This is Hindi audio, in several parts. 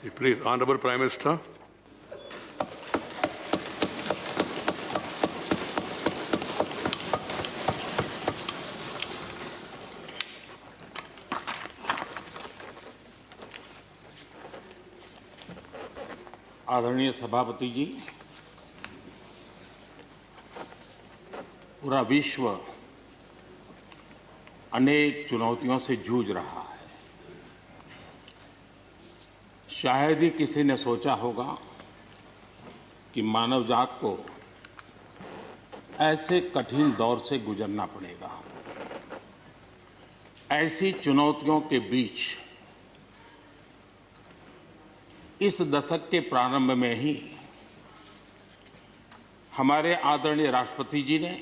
Please, Honorable Prime Minister. आदरणीय सभापति जी, पूरा विश्व अनेक चुनौतियों से जूझ रहा है। शायद ही किसी ने सोचा होगा कि मानव जात को ऐसे कठिन दौर से गुजरना पड़ेगा। ऐसी चुनौतियों के बीच इस दशक के प्रारंभ में ही हमारे आदरणीय राष्ट्रपति जी ने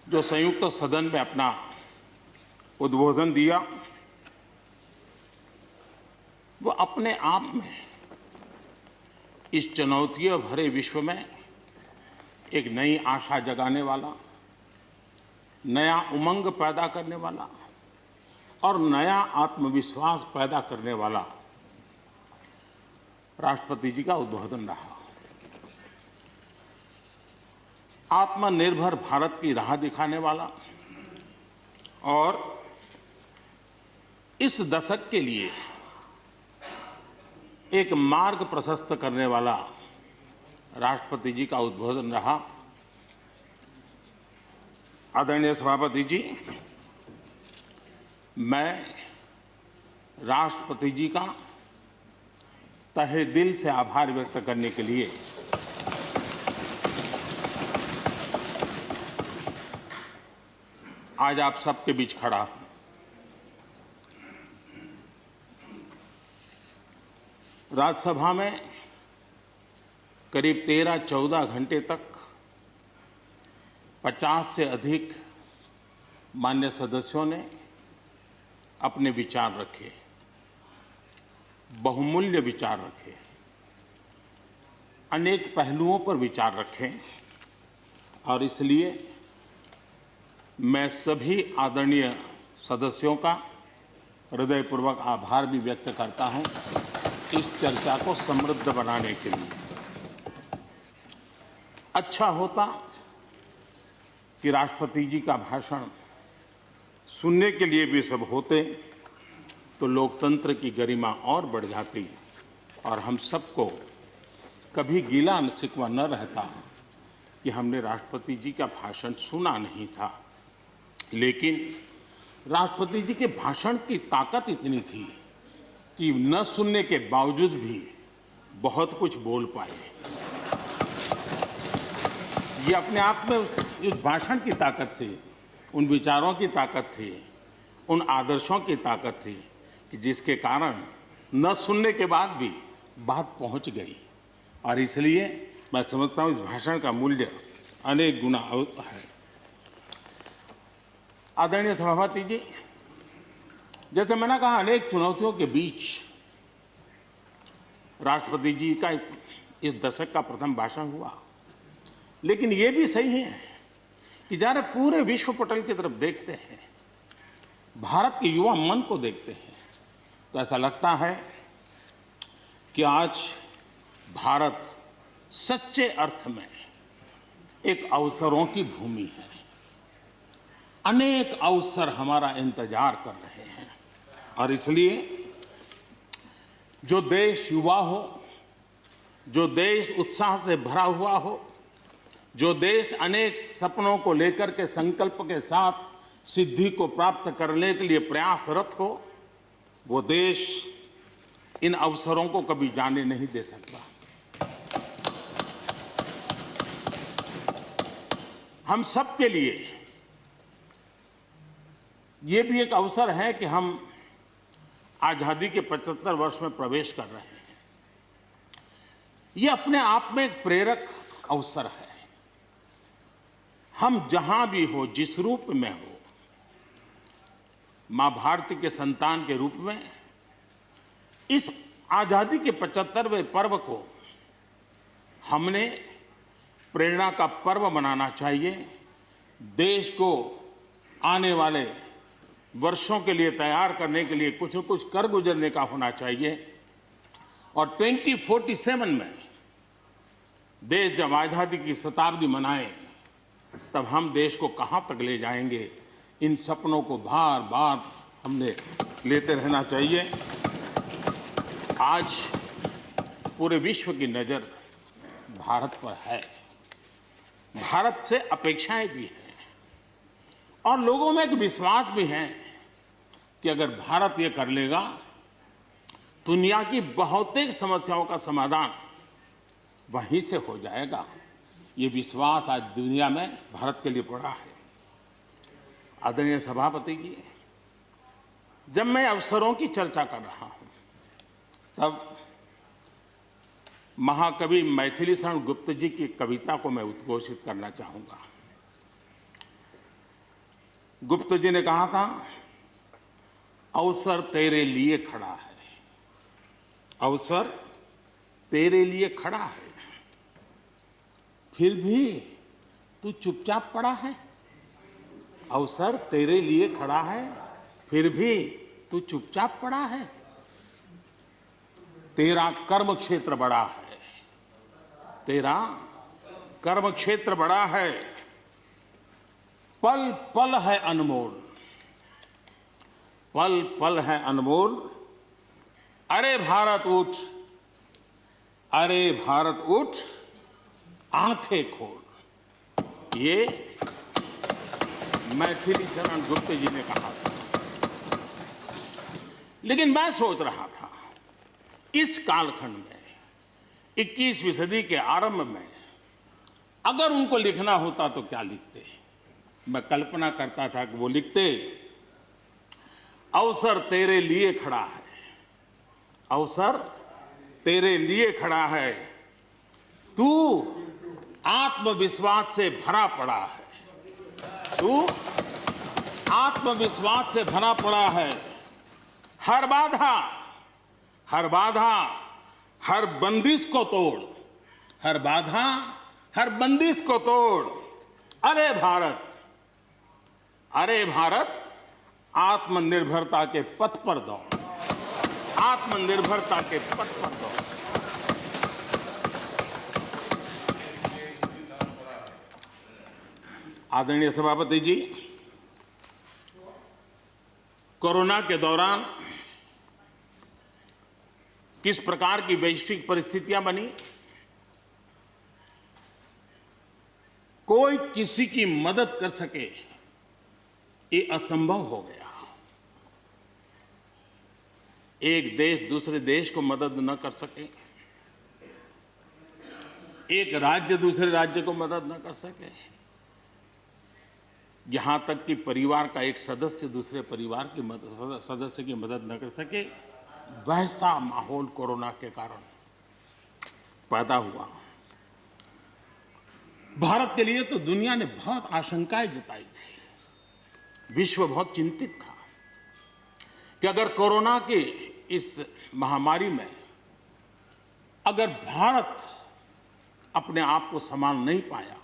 जो संयुक्त सदन में अपना उद्बोधन दिया, वो अपने आप में इस चुनौतियों भरे विश्व में एक नई आशा जगाने वाला, नया उमंग पैदा करने वाला और नया आत्मविश्वास पैदा करने वाला राष्ट्रपति जी का उद्बोधन रहा। आत्मनिर्भर भारत की राह दिखाने वाला और इस दशक के लिए एक मार्ग प्रशस्त करने वाला राष्ट्रपति जी का उद्बोधन रहा। आदरणीय सभापति जी, मैं राष्ट्रपति जी का तहे दिल से आभार व्यक्त करने के लिए आज आप सबके बीच खड़ा हूं। राज्यसभा में करीब 13-14 घंटे तक 50 से अधिक मान्य सदस्यों ने अपने विचार रखे, बहुमूल्य विचार रखे, अनेक पहलुओं पर विचार रखे और इसलिए मैं सभी आदरणीय सदस्यों का हृदयपूर्वक आभार भी व्यक्त करता हूं इस चर्चा को समृद्ध बनाने के लिए। अच्छा होता कि राष्ट्रपति जी का भाषण सुनने के लिए भी सब होते तो लोकतंत्र की गरिमा और बढ़ जाती और हम सबको कभी गिला शिकवा न रहता कि हमने राष्ट्रपति जी का भाषण सुना नहीं था। लेकिन राष्ट्रपति जी के भाषण की ताकत इतनी थी कि न सुनने के बावजूद भी बहुत कुछ बोल पाए। ये अपने आप में उस भाषण की ताकत थी, उन विचारों की ताकत थी, उन आदर्शों की ताकत थी कि जिसके कारण न सुनने के बाद भी बात पहुंच गई। और इसलिए मैं समझता हूं इस भाषण का मूल्य अनेक गुना है। आदरणीय सभापति जी, जैसे मैंने कहा, अनेक चुनौतियों के बीच राष्ट्रपति जी का इस दशक का प्रथम भाषण हुआ। लेकिन ये भी सही है कि जरा पूरे विश्व पटल की तरफ देखते हैं, भारत के युवा मन को देखते हैं, तो ऐसा लगता है कि आज भारत सच्चे अर्थ में एक अवसरों की भूमि है। अनेक अवसर हमारा इंतजार कर रहे हैं और इसलिए जो देश युवा हो, जो देश उत्साह से भरा हुआ हो, जो देश अनेक सपनों को लेकर के संकल्प के साथ सिद्धि को प्राप्त करने के लिए प्रयासरत हो, वो देश इन अवसरों को कभी जाने नहीं दे सकता। हम सब के लिए ये भी एक अवसर है कि हम आजादी के 75 वर्ष में प्रवेश कर रहे हैं। ये अपने आप में एक प्रेरक अवसर है। हम जहां भी हो, जिस रूप में हो, मां भारती के संतान के रूप में इस आजादी के 75वें पर्व को हमने प्रेरणा का पर्व बनाना चाहिए। देश को आने वाले वर्षों के लिए तैयार करने के लिए कुछ न कुछ कर गुजरने का होना चाहिए। और 2047 में देश जब आज़ादी की शताब्दी मनाए तब हम देश को कहाँ तक ले जाएंगे, इन सपनों को बार बार हमने लेते रहना चाहिए। आज पूरे विश्व की नज़र भारत पर है, भारत से अपेक्षाएं भी हैं और लोगों में एक विश्वास भी है कि अगर भारत ये कर लेगा दुनिया की बहुतेक समस्याओं का समाधान वहीं से हो जाएगा। ये विश्वास आज दुनिया में भारत के लिए पड़ा है। आदरणीय सभापति जी, जब मैं अवसरों की चर्चा कर रहा हूं तब महाकवि मैथिली शरण गुप्त जी की कविता को मैं उद्घोषित करना चाहूंगा। गुप्त जी ने कहा था, अवसर तेरे लिए खड़ा है, अवसर तेरे लिए खड़ा है, फिर भी तू चुपचाप पड़ा है। अवसर तेरे लिए खड़ा है, फिर भी तू चुपचाप पड़ा है। तेरा कर्म क्षेत्र बड़ा है, तेरा कर्म क्षेत्र बड़ा है, पल पल है अनमोल, पल पल है अनमोल। अरे भारत उठ, अरे भारत उठ, आंखें खोल। ये मैथिली शरण गुप्त जी ने कहा था। लेकिन मैं सोच रहा था, इस कालखंड में 21वीं सदी के आरंभ में अगर उनको लिखना होता तो क्या लिखते। मैं कल्पना करता था कि वो लिखते, अवसर तेरे लिए खड़ा है, अवसर तेरे लिए खड़ा है, तू आत्मविश्वास से भरा पड़ा है, तू आत्मविश्वास से भरा पड़ा है। हर बाधा, हर बाधा, हर बंदिश को तोड़, हर बाधा, हर बंदिश को तोड़। अरे भारत, अरे भारत, आत्मनिर्भरता के पथ पर दौड़, आत्मनिर्भरता के पथ पर दौड़। आदरणीय सभापति जी, कोरोना के दौरान किस प्रकार की वैश्विक परिस्थितियां बनी, कोई किसी की मदद कर सके ये असंभव हो गया। एक देश दूसरे देश को मदद न कर सके, एक राज्य दूसरे राज्य को मदद न कर सके, यहां तक कि परिवार का एक सदस्य दूसरे परिवार की सदस्य की मदद न कर सके, वैसा माहौल कोरोना के कारण पैदा हुआ। भारत के लिए तो दुनिया ने बहुत आशंकाएं जताई थी, विश्व बहुत चिंतित था कि अगर कोरोना के इस महामारी में अगर भारत अपने आप को संभाल नहीं पाया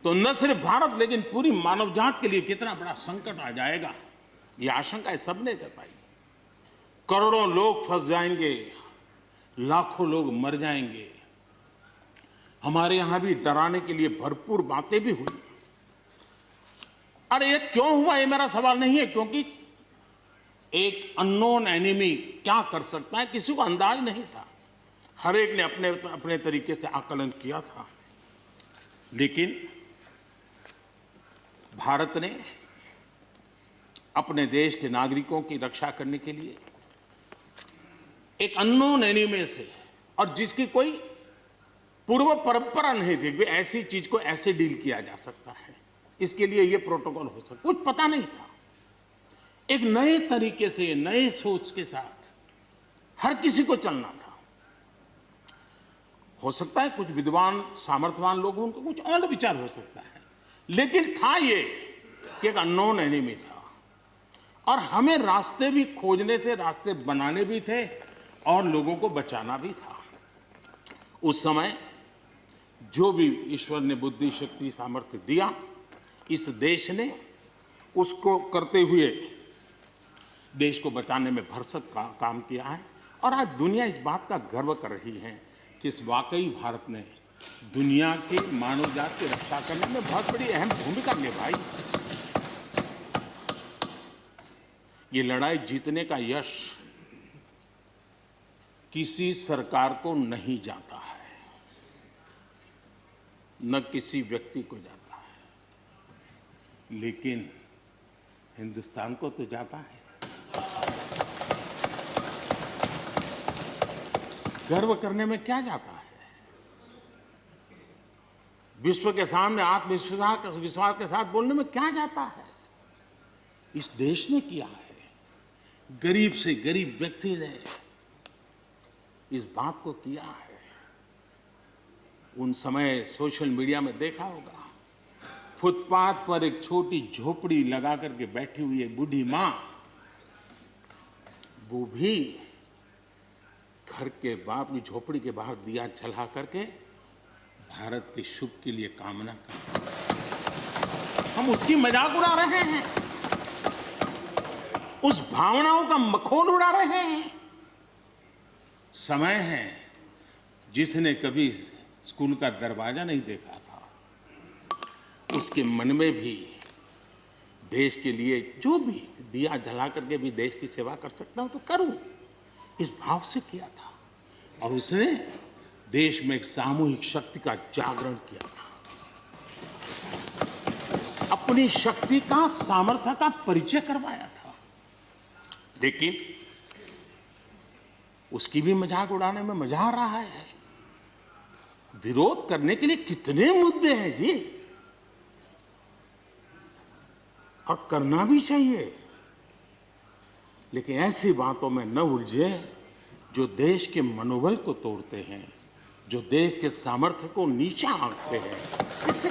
तो न सिर्फ भारत लेकिन पूरी मानव जात के लिए कितना बड़ा संकट आ जाएगा, ये आशंकाएं सबने जताई। करोड़ों लोग फंस जाएंगे, लाखों लोग मर जाएंगे। हमारे यहां भी डराने के लिए भरपूर बातें भी हुई। अरे ये क्यों हुआ, ये मेरा सवाल नहीं है, क्योंकि एक अननोन एनिमी क्या कर सकता है किसी को अंदाज नहीं था। हर एक ने अपने अपने तरीके से आकलन किया था। लेकिन भारत ने अपने देश के नागरिकों की रक्षा करने के लिए एक अननोन एनिमी से, और जिसकी कोई पूर्व परंपरा नहीं थी कि ऐसी चीज को ऐसे डील किया जा सकता है, इसके लिए ये प्रोटोकॉल हो सकता, कुछ पता नहीं था। एक नए तरीके से, नए सोच के साथ हर किसी को चलना था। हो सकता है कुछ विद्वान सामर्थ्यवान लोग उनको कुछ और विचार हो सकता है, लेकिन था ये कि एक अननोन एनिमी था और हमें रास्ते भी खोजने थे, रास्ते बनाने भी थे और लोगों को बचाना भी था। उस समय जो भी ईश्वर ने बुद्धि, शक्ति, सामर्थ्य दिया, इस देश ने उसको करते हुए देश को बचाने में भरसक काम किया है और आज दुनिया इस बात का गर्व कर रही है कि इस वाकई भारत ने दुनिया की मानव जात की रक्षा करने में बहुत बड़ी अहम भूमिका निभाई। ये लड़ाई जीतने का यश किसी सरकार को नहीं जाता है, न किसी व्यक्ति को जाता है, लेकिन हिंदुस्तान को तो जाता है। गर्व करने में क्या जाता है? विश्व के सामने आत्मविश्वास के साथ बोलने में क्या जाता है? इस देश ने किया है। गरीब से गरीब व्यक्ति ने इस बात को किया है। उन समय सोशल मीडिया में देखा होगा, फुटपाथ पर एक छोटी झोपड़ी लगा करके बैठी हुई एक बूढ़ी मां, वो भी घर के बाप की झोपड़ी के बाहर दिया जला करके भारत के शुभ के लिए कामना करते। हम उसकी मजाक उड़ा रहे हैं, उस भावनाओं का मखौल उड़ा रहे हैं। समय है, जिसने कभी स्कूल का दरवाजा नहीं देखा था, उसके मन में भी देश के लिए जो भी दिया जला करके भी देश की सेवा कर सकता हूं तो करूं, इस भाव से किया था। और उसने देश में एक सामूहिक शक्ति का जागरण किया था, अपनी शक्ति का, सामर्थ्य का परिचय करवाया था। लेकिन उसकी भी मजाक उड़ाने में मजा आ रहा है। विरोध करने के लिए कितने मुद्दे हैं जी, और करना भी चाहिए, लेकिन ऐसी बातों में न उलझे जो देश के मनोबल को तोड़ते हैं, जो देश के सामर्थ्य को नीचा आंकते हैं। इससे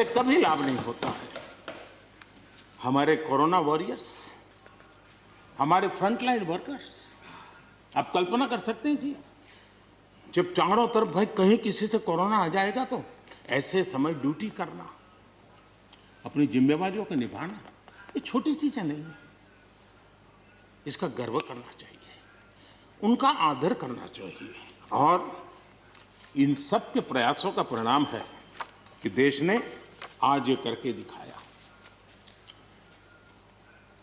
कभी लाभ नहीं होता है। हमारे कोरोना वॉरियर्स, हमारे फ्रंटलाइन वर्कर्स, आप कल्पना कर सकते हैं जी, जब चारों तरफ भाई कहीं किसी से कोरोना आ जाएगा तो ऐसे समय ड्यूटी करना, अपनी जिम्मेवारियों को निभाना, ये छोटी चीजें नहीं है। इसका गर्व करना चाहिए, उनका आदर करना चाहिए। और इन सब के प्रयासों का परिणाम है कि देश ने आज ये करके दिखाया।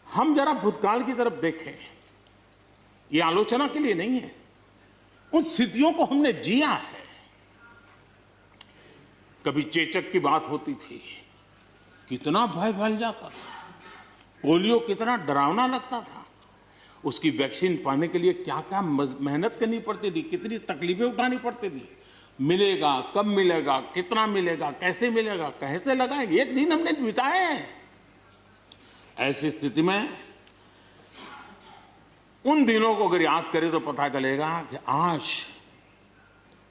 हम जरा भूतकाल की तरफ देखें, ये आलोचना के लिए नहीं है, उन स्थितियों को हमने जिया है। कभी चेचक की बात होती थी, कितना भय फैल जाता था, पोलियो कितना डरावना लगता था, उसकी वैक्सीन पाने के लिए क्या क्या मेहनत करनी पड़ती थी, कितनी तकलीफें उठानी पड़ती थी। मिलेगा, कब मिलेगा, कितना मिलेगा, कैसे मिलेगा, कैसे लगाएंगे, एक दिन हमने बिताए हैं। ऐसी स्थिति में उन दिनों को अगर याद करें तो पता चलेगा कि आज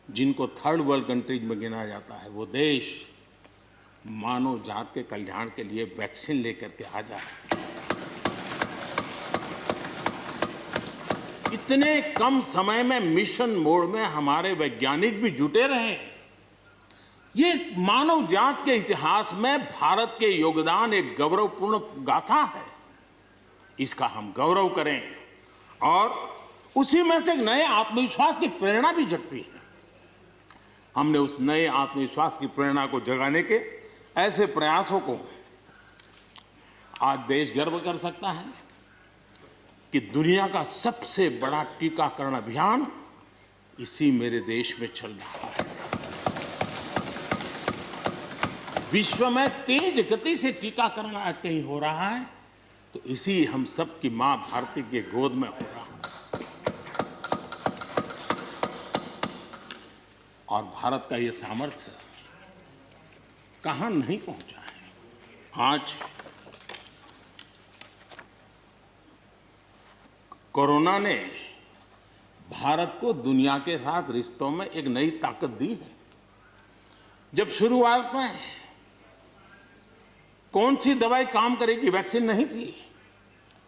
जिनको थर्ड वर्ल्ड कंट्रीज में गिना जाता है, वो देश मानव जात के कल्याण के लिए वैक्सीन लेकर के आ जाए। इतने कम समय में मिशन मोड में हमारे वैज्ञानिक भी जुटे रहे। ये मानव जात के इतिहास में भारत के योगदान एक गौरवपूर्ण गाथा है। इसका हम गौरव करें और उसी में से एक नए आत्मविश्वास की प्रेरणा भी जगती है। हमने उस नए आत्मविश्वास की प्रेरणा को जगाने के ऐसे प्रयासों को आज देश गर्व कर सकता है कि दुनिया का सबसे बड़ा टीकाकरण अभियान इसी मेरे देश में चल रहा है। विश्व में तेज गति से टीकाकरण आज कहीं हो रहा है तो इसी हम सब की मां भारती के गोद में हो रहा है। और भारत का ये सामर्थ्य कहां नहीं पहुंचा है। आज कोरोना ने भारत को दुनिया के साथ रिश्तों में एक नई ताकत दी है। जब शुरुआत में कौन सी दवाई काम करेगी, वैक्सीन नहीं थी,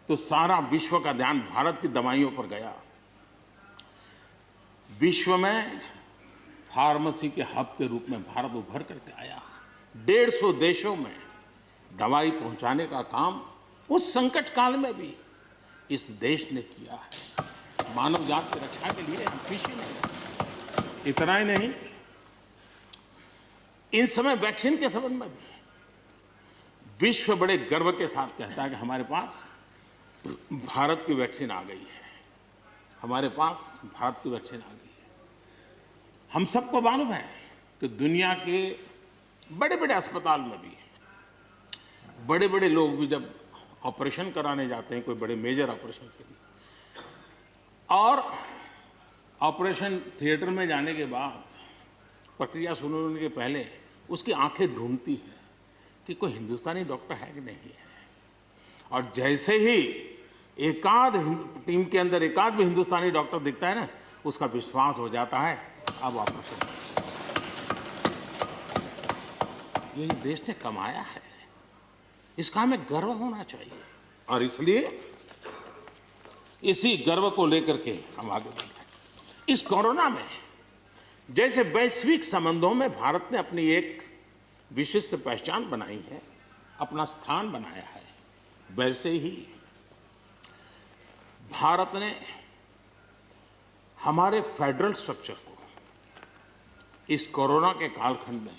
तो सारा विश्व का ध्यान भारत की दवाइयों पर गया। विश्व में फार्मेसी के हब के रूप में भारत उभर करके आया। 150 देशों में दवाई पहुंचाने का काम उस संकट काल में भी इस देश ने किया है। मानव जात की रक्षा के लिए हम पीछे नहीं। इतना ही नहीं, इन समय वैक्सीन के संबंध में भी विश्व बड़े गर्व के साथ कहता है कि हमारे पास भारत की वैक्सीन आ गई है, हमारे पास भारत की वैक्सीन आ गई है। हम सबको मालूम है कि दुनिया के बड़े बड़े अस्पताल में भी बड़े बड़े लोग भी जब ऑपरेशन कराने जाते हैं, कोई बड़े मेजर ऑपरेशन के लिए, और ऑपरेशन थिएटर में जाने के बाद प्रक्रिया शुरू होने के पहले उसकी आंखें ढूंढती हैं कि कोई हिंदुस्तानी डॉक्टर है कि नहीं है। और जैसे ही एकाध टीम के अंदर एकाध भी हिंदुस्तानी डॉक्टर दिखता है ना, उसका विश्वास हो जाता है अब ऑपरेशन। ये देश ने कमाया है, इसका हमें गर्व होना चाहिए। और इसलिए इसी गर्व को लेकर के हम आगे बढ़ रहे हैं। इस कोरोना में जैसे वैश्विक संबंधों में भारत ने अपनी एक विशिष्ट पहचान बनाई है, अपना स्थान बनाया है, वैसे ही भारत ने हमारे फेडरल स्ट्रक्चर को इस कोरोना के कालखंड में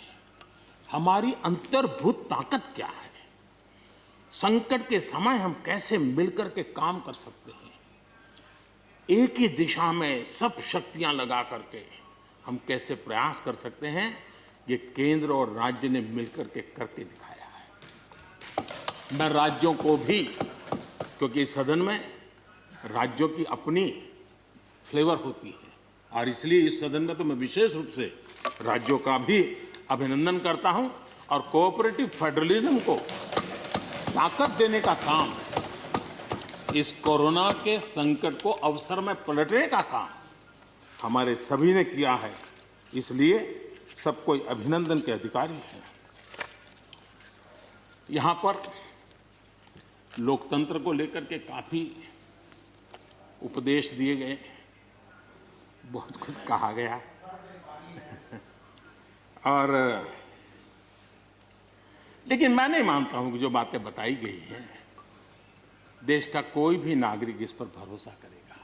हमारी अंतर्भूत ताकत क्या है, संकट के समय हम कैसे मिलकर के काम कर सकते हैं, एक ही दिशा में सब शक्तियां लगा करके हम कैसे प्रयास कर सकते हैं, ये केंद्र और राज्य ने मिलकर के करके दिखाया है। मैं राज्यों को भी, क्योंकि इस सदन में राज्यों की अपनी फ्लेवर होती है, और इसलिए इस सदन में तो मैं विशेष रूप से राज्यों का भी अभिनंदन करता हूं, और कोऑपरेटिव फेडरलिज्म को ताकत देने का काम, इस कोरोना के संकट को अवसर में पलटने का काम हमारे सभी ने किया है। इसलिए सब कोई अभिनंदन के अधिकारी हैं। यहाँ पर लोकतंत्र को लेकर के काफी उपदेश दिए गए, बहुत कुछ कहा गया और लेकिन मैं नहीं मानता हूं कि जो बातें बताई गई हैं देश का कोई भी नागरिक इस पर भरोसा करेगा।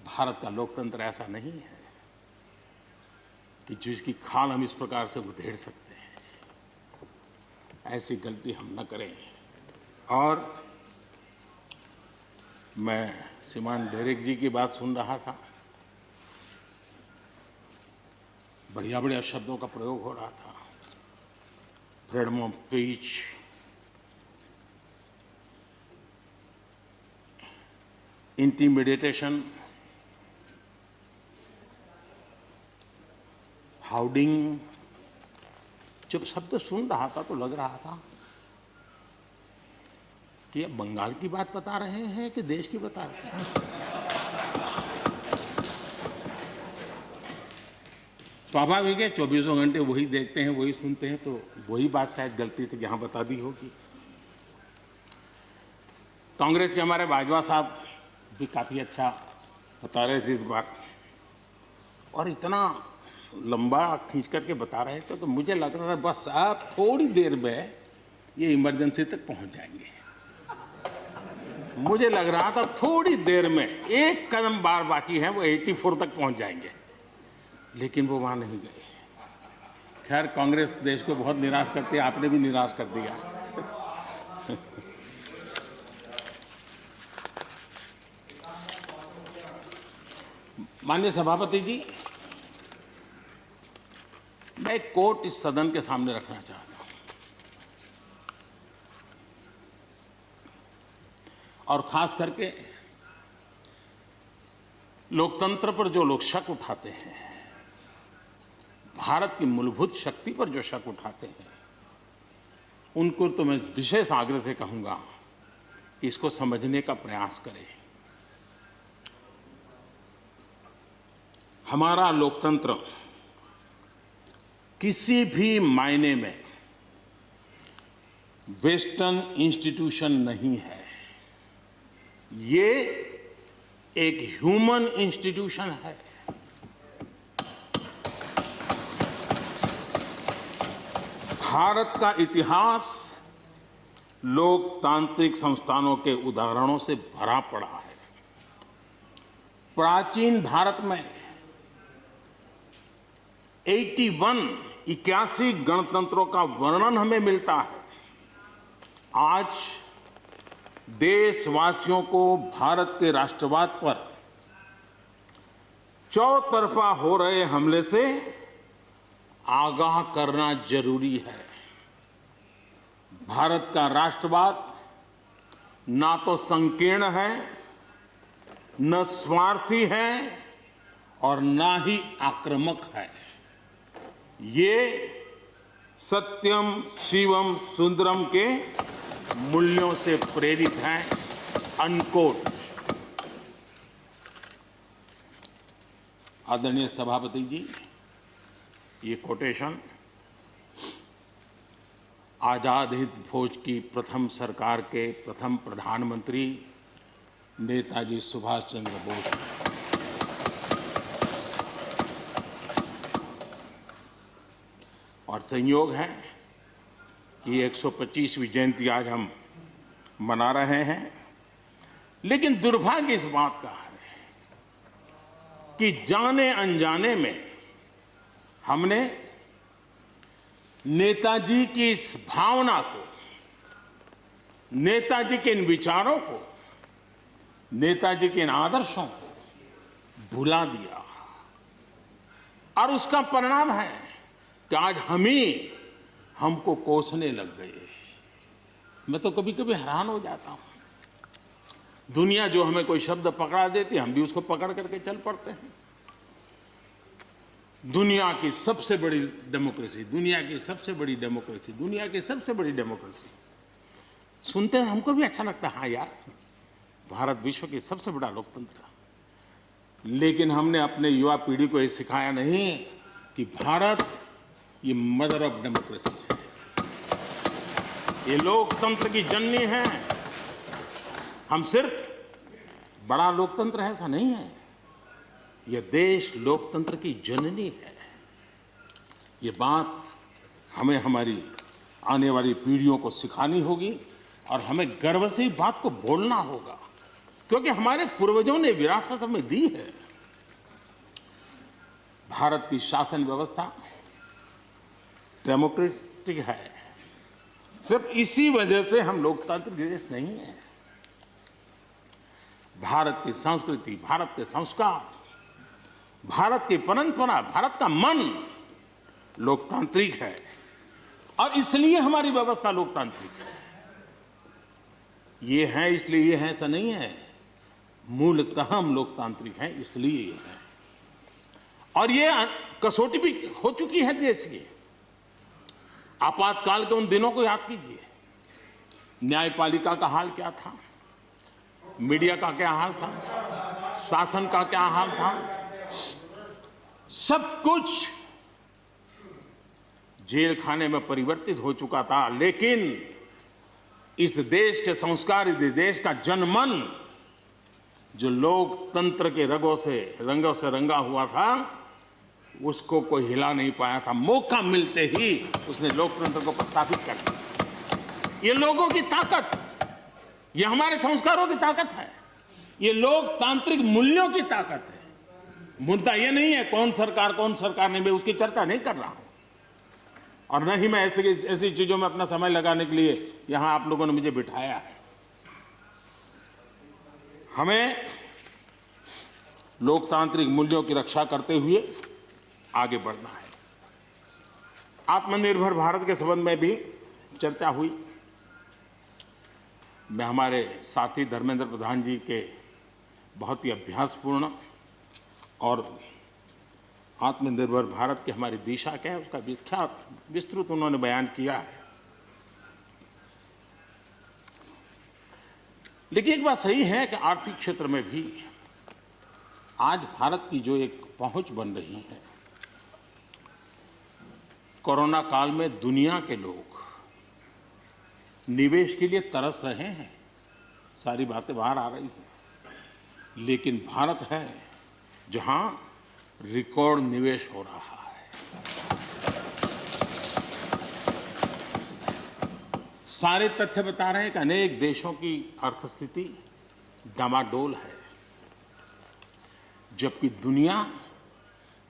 भारत का लोकतंत्र ऐसा नहीं है कि जिसकी खाल हम इस प्रकार से उधेड़ सकते हैं। ऐसी गलती हम न करें। और मैं श्रीमान डेरेक जी की बात सुन रहा था, बढ़िया बढ़िया शब्दों का प्रयोग हो रहा था, फ्रीडम ऑफ स्पीच, इंटिमिडेशन, हाउडिंग। जब शब्द सुन रहा था तो लग रहा था कि ये बंगाल की बात बता रहे हैं कि देश की बता रहे हैं। स्वाभाविक है, 24 घंटे वही देखते हैं, वही सुनते हैं, तो वही बात शायद गलती से यहाँ बता दी होगी। कांग्रेस के हमारे बाजवा साहब भी काफी अच्छा बता रहे थे इस बार, और इतना लंबा खींच करके बता रहे थे तो मुझे लग रहा था बस आप थोड़ी देर में ये इमरजेंसी तक पहुंच जाएंगे। मुझे लग रहा था थोड़ी देर में एक कदम बार बाकी है, वो 84 तक पहुंच जाएंगे, लेकिन वो वहां नहीं गए। खैर, कांग्रेस देश को बहुत निराश करती है, आपने भी निराश कर दिया। माननीय सभापति जी, मैं एक कोट इस सदन के सामने रखना चाहता हूं, और खास करके लोकतंत्र पर जो लोग शक उठाते हैं, भारत की मूलभूत शक्ति पर जो शक उठाते हैं, उनको तो मैं विशेष आग्रह से कहूंगा कि इसको समझने का प्रयास करें। हमारा लोकतंत्र किसी भी मायने में वेस्टर्न इंस्टीट्यूशन नहीं है, ये एक ह्यूमन इंस्टीट्यूशन है। भारत का इतिहास लोकतांत्रिक संस्थानों के उदाहरणों से भरा पड़ा है। प्राचीन भारत में 81 गणतंत्रों का वर्णन हमें मिलता है। आज देशवासियों को भारत के राष्ट्रवाद पर चौतरफा हो रहे हमले से आगाह करना जरूरी है। भारत का राष्ट्रवाद ना तो संकीर्ण है, न स्वार्थी है और ना ही आक्रामक है। ये सत्यम शिवम सुंदरम के मूल्यों से प्रेरित है। अनकोट। आदरणीय सभापति जी, ये कोटेशन आजाद हिंद फौज की प्रथम सरकार के प्रथम प्रधानमंत्री नेताजी सुभाष चंद्र बोस। और संयोग है कि 125वीं जयंती आज हम मना रहे हैं, लेकिन दुर्भाग्य इस बात का है कि जाने अनजाने में हमने नेताजी की इस भावना को, नेताजी के इन विचारों को, नेताजी के इन आदर्शों को भुला दिया। और उसका परिणाम है कि आज हमको कोसने लग गए। मैं तो कभी कभी हैरान हो जाता हूं। दुनिया जो हमें कोई शब्द पकड़ा देती है, हम भी उसको पकड़ करके चल पड़ते हैं। दुनिया की सबसे बड़ी डेमोक्रेसी, दुनिया की सबसे बड़ी डेमोक्रेसी, दुनिया की सबसे बड़ी डेमोक्रेसी सुनते हैं, हमको भी अच्छा लगता है। हाँ यार, भारत विश्व की सबसे बड़ा लोकतंत्र। लेकिन हमने अपने युवा पीढ़ी को ये सिखाया नहीं कि भारत ये मदर ऑफ डेमोक्रेसी है, ये लोकतंत्र की जननी है। हम सिर्फ बड़ा लोकतंत्र है ऐसा नहीं है, यह देश लोकतंत्र की जननी है। ये बात हमें हमारी आने वाली पीढ़ियों को सिखानी होगी और हमें गर्व से इस बात को बोलना होगा, क्योंकि हमारे पूर्वजों ने विरासत हमें दी है। भारत की शासन व्यवस्था डेमोक्रेटिक है। सिर्फ इसी वजह से हम लोकतांत्रिक देश नहीं है। भारत की संस्कृति, भारत के संस्कार, भारत की परंपरा, भारत का मन लोकतांत्रिक है और इसलिए हमारी व्यवस्था लोकतांत्रिक है। ये है इसलिए ये है ऐसा नहीं है, मूलतः हम लोकतांत्रिक हैं इसलिए ये है। और ये कसौटी भी हो चुकी है देश की। आपातकाल के उन दिनों को याद कीजिए। न्यायपालिका का हाल क्या था, मीडिया का क्या हाल था, शासन का क्या हाल था। सब कुछ जेल खाने में परिवर्तित हो चुका था, लेकिन इस देश के संस्कार, इस देश का जनमन जो लोकतंत्र के रंगों से रंगा हुआ था, उसको कोई हिला नहीं पाया था। मौका मिलते ही उसने लोकतंत्र को प्रस्थापित कर दिया। ये लोगों की ताकत, ये हमारे संस्कारों की ताकत है, ये लोकतांत्रिक मूल्यों की ताकत है। मुद्दा ये नहीं है कौन सरकार नहीं, मैं उसकी चर्चा नहीं कर रहा हूं। और न ही मैं ऐसी चीजों में अपना समय लगाने के लिए यहां आप लोगों ने मुझे बिठाया है। हमें लोकतांत्रिक मूल्यों की रक्षा करते हुए आगे बढ़ना है। आत्मनिर्भर भारत के संबंध में भी चर्चा हुई। मैं हमारे साथी धर्मेंद्र प्रधान जी के बहुत ही अभ्यासपूर्ण और आत्मनिर्भर भारत की हमारी दिशा क्या है उसका विख्यात विस्तृत उन्होंने बयान किया है। लेकिन एक बात सही है कि आर्थिक क्षेत्र में भी आज भारत की जो एक पहुंच बन रही है, कोरोना काल में दुनिया के लोग निवेश के लिए तरस रहे हैं, सारी बातें बाहर आ रही हैं। लेकिन भारत है जहां रिकॉर्ड निवेश हो रहा है। सारे तथ्य बता रहे हैं कि अनेक देशों की अर्थस्थिति डामाडोल है, जबकि दुनिया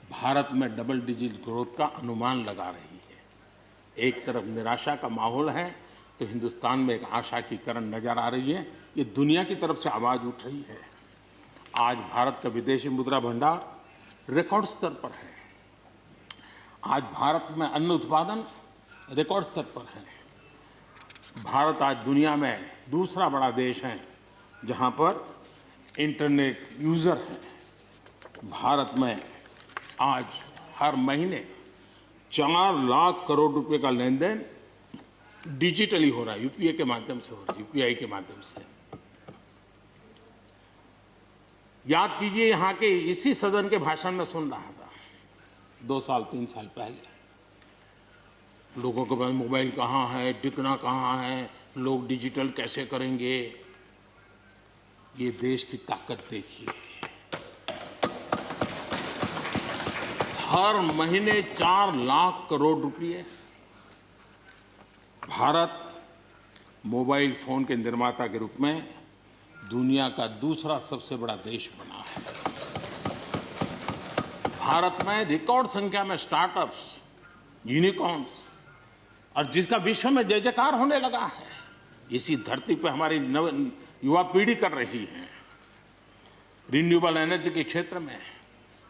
भारत में डबल डिजिट ग्रोथ का अनुमान लगा रही है। एक तरफ निराशा का माहौल है तो हिंदुस्तान में एक आशा की किरण नजर आ रही है। ये दुनिया की तरफ से आवाज उठ रही है। आज भारत का विदेशी मुद्रा भंडार रिकॉर्ड स्तर पर है। आज भारत में अन्न उत्पादन रिकॉर्ड स्तर पर है। भारत आज दुनिया में दूसरा बड़ा देश है जहां पर इंटरनेट यूजर है। भारत में आज हर महीने 4 लाख करोड़ रुपए का लेन देन डिजिटली हो रहा है, यूपीआई के माध्यम से हो रहा है, यूपीआई के माध्यम से। याद कीजिए, यहाँ के इसी सदन के भाषण में सुन रहा था 2 साल 3 साल पहले, लोगों के पास मोबाइल कहाँ है, टिकना कहाँ है, लोग डिजिटल कैसे करेंगे। ये देश की ताकत देखिए, हर महीने 4 लाख करोड़ रुपए भारत मोबाइल फोन के निर्माता के रूप में दुनिया का दूसरा सबसे बड़ा देश बना है। भारत में रिकॉर्ड संख्या में स्टार्टअप्स, यूनिकॉर्न्स, और जिसका विश्व में जय जयकार होने लगा है, इसी धरती पर हमारी युवा पीढ़ी कर रही है। रिन्यूएबल एनर्जी के क्षेत्र में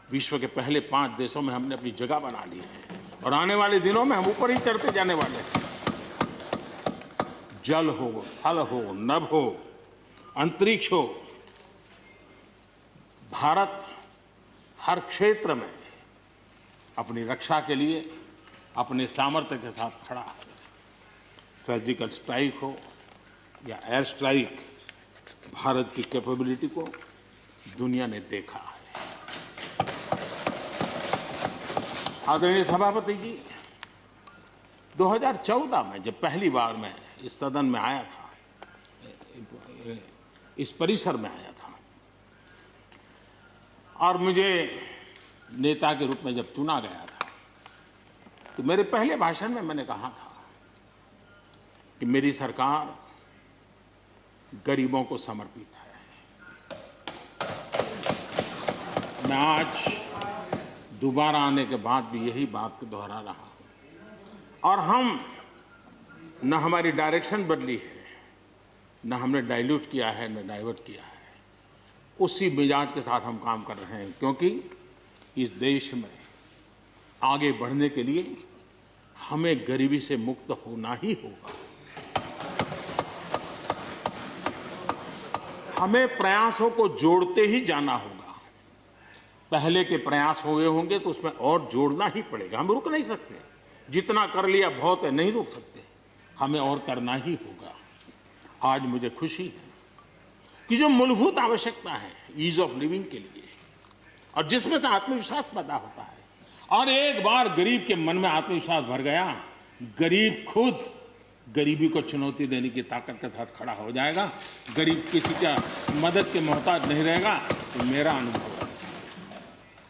विश्व के पहले 5 देशों में हमने अपनी जगह बना ली है और आने वाले दिनों में हम ऊपर ही चढ़ते जाने वाले हैं। जल हो, थल हो, नभ हो, अंतरिक्ष हो, भारत हर क्षेत्र में अपनी रक्षा के लिए अपने सामर्थ्य के साथ खड़ा है। सर्जिकल स्ट्राइक हो या एयर स्ट्राइक, भारत की कैपेबिलिटी को दुनिया ने देखा है। आदरणीय सभापति जी, 2014 में जब पहली बार मैं इस सदन में आया था, इस परिसर में आया था, और मुझे नेता के रूप में जब चुना गया था, तो मेरे पहले भाषण में मैंने कहा था कि मेरी सरकार गरीबों को समर्पित है। मैं आज दोबारा आने के बाद भी यही बात को दोहरा रहा हूं, और हम न हमारी डायरेक्शन बदली है, न हमने डाइल्यूट किया है, न डाइवर्ट किया है। उसी मिजाज के साथ हम काम कर रहे हैं, क्योंकि इस देश में आगे बढ़ने के लिए हमें गरीबी से मुक्त होना ही होगा। हमें प्रयासों को जोड़ते ही जाना होगा। पहले के प्रयास हुए होंगे तो उसमें और जोड़ना ही पड़ेगा। हम रुक नहीं सकते, जितना कर लिया बहुत है, नहीं रुक सकते, हमें और करना ही होगा। आज मुझे खुशी है कि जो मूलभूत आवश्यकता है ईज ऑफ लिविंग के लिए, और जिसमें से आत्मविश्वास पैदा होता है, और एक बार गरीब के मन में आत्मविश्वास भर गया, गरीब खुद गरीबी को चुनौती देने की ताकत के साथ खड़ा हो जाएगा। गरीब किसी का मदद के मोहताज नहीं रहेगा। तो मेरा अनुभव है,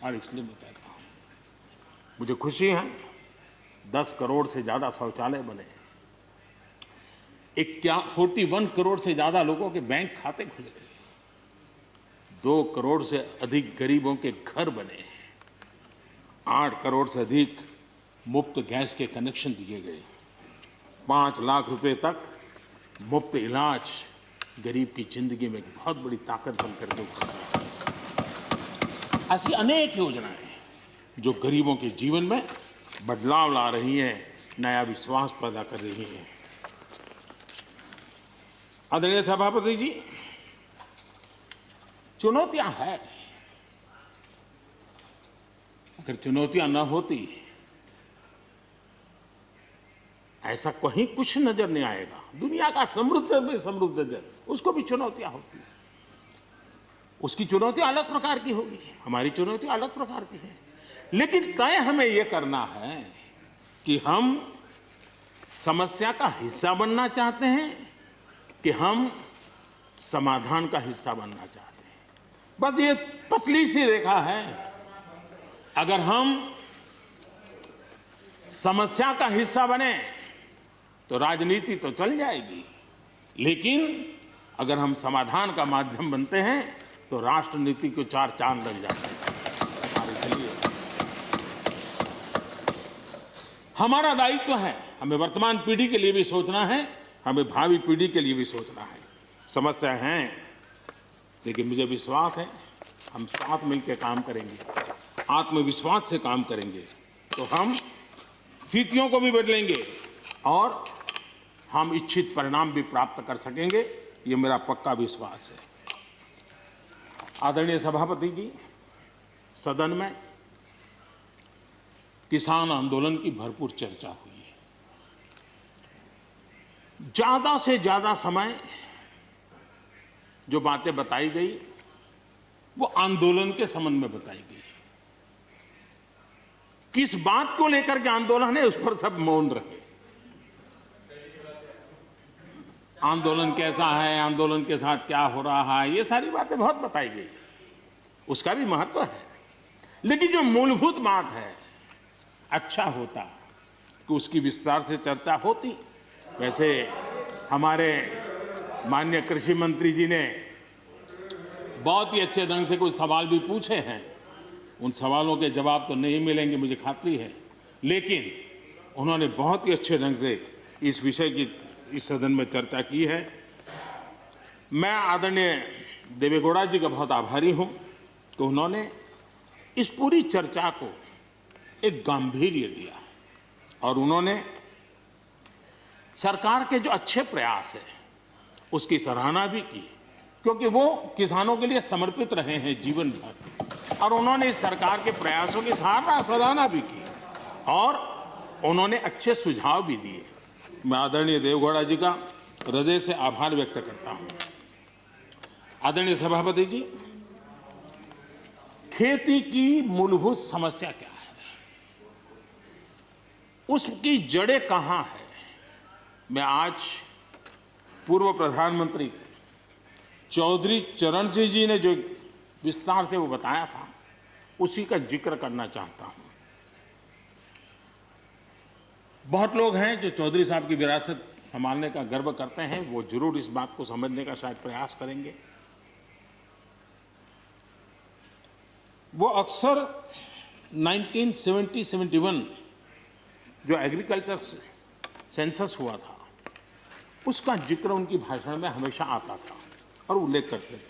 और इसलिए मैं कहता हूँ, मुझे खुशी है 10 करोड़ से ज़्यादा शौचालय बने, 41 करोड़ से ज़्यादा लोगों के बैंक खाते खुले, 2 करोड़ से अधिक गरीबों के घर बने, 8 करोड़ से अधिक मुफ्त गैस के कनेक्शन दिए गए, 5 लाख रुपए तक मुफ्त इलाज गरीब की जिंदगी में एक बहुत बड़ी ताकत बनकर के उभर रही है। ऐसी अनेक योजनाएं जो गरीबों के जीवन में बदलाव ला रही हैं, नया विश्वास पैदा कर रही हैं। आदरणीय सभापति जी, चुनौतियां हैं। अगर चुनौतियां न होती, ऐसा कहीं कुछ नजर नहीं आएगा। दुनिया का समृद्ध में समृद्ध देश, उसको भी चुनौतियां होती हैं। उसकी चुनौतियां अलग प्रकार की होगी, हमारी चुनौतियां अलग प्रकार की हैं। लेकिन तय हमें यह करना है कि हम समस्या का हिस्सा बनना चाहते हैं कि हम समाधान का हिस्सा बनना चाहते हैं। बस ये पतली सी रेखा है। अगर हम समस्या का हिस्सा बने तो राजनीति तो चल जाएगी, लेकिन अगर हम समाधान का माध्यम बनते हैं तो राष्ट्रनीति को 4 चांद लग जाते हैं। और इसलिए हमारा दायित्व है, हमें वर्तमान पीढ़ी के लिए भी सोचना है, हमें भावी पीढ़ी के लिए भी सोचना है। समस्या है, लेकिन मुझे विश्वास है हम साथ मिलकर काम करेंगे, आत्मविश्वास से काम करेंगे तो हम स्थितियों को भी बदलेंगे और हम इच्छित परिणाम भी प्राप्त कर सकेंगे। ये मेरा पक्का विश्वास है। आदरणीय सभापति जी, सदन में किसान आंदोलन की भरपूर चर्चा हुई है। ज्यादा से ज्यादा समय जो बातें बताई गई वो आंदोलन के संबंध में बताई गई। किस बात को लेकर के आंदोलन है उस पर सब मौन रहे। आंदोलन कैसा है, आंदोलन के साथ क्या हो रहा है, ये सारी बातें बहुत बताई गई, उसका भी महत्व है। लेकिन जो मूलभूत बात है, अच्छा होता कि उसकी विस्तार से चर्चा होती। वैसे हमारे माननीय कृषि मंत्री जी ने बहुत ही अच्छे ढंग से कुछ सवाल भी पूछे हैं। उन सवालों के जवाब तो नहीं मिलेंगे, मुझे खातरी है, लेकिन उन्होंने बहुत ही अच्छे ढंग से इस विषय की इस सदन में चर्चा की है। मैं आदरणीय देवेगौड़ा जी का बहुत आभारी हूं कि उन्होंने इस पूरी चर्चा को एक गांभीर्य दिया और उन्होंने सरकार के जो अच्छे प्रयास है उसकी सराहना भी की, क्योंकि वो किसानों के लिए समर्पित रहे हैं जीवन भर, और उन्होंने इस सरकार के प्रयासों की सराहना भी की और उन्होंने अच्छे सुझाव भी दिए। मैं आदरणीय देवेगौड़ा जी का हृदय से आभार व्यक्त करता हूं। आदरणीय सभापति जी, खेती की मूलभूत समस्या क्या है, उसकी जड़ें कहां है, मैं आज पूर्व प्रधानमंत्री चौधरी चरण सिंह जी ने जो विस्तार से वो बताया था उसी का जिक्र करना चाहता हूं। बहुत लोग हैं जो चौधरी साहब की विरासत संभालने का गर्व करते हैं, वो जरूर इस बात को समझने का शायद प्रयास करेंगे। वो अक्सर 1970-71 जो एग्रीकल्चर सेंसस हुआ था उसका जिक्र उनकी भाषण में हमेशा आता था और उल्लेख करते थे।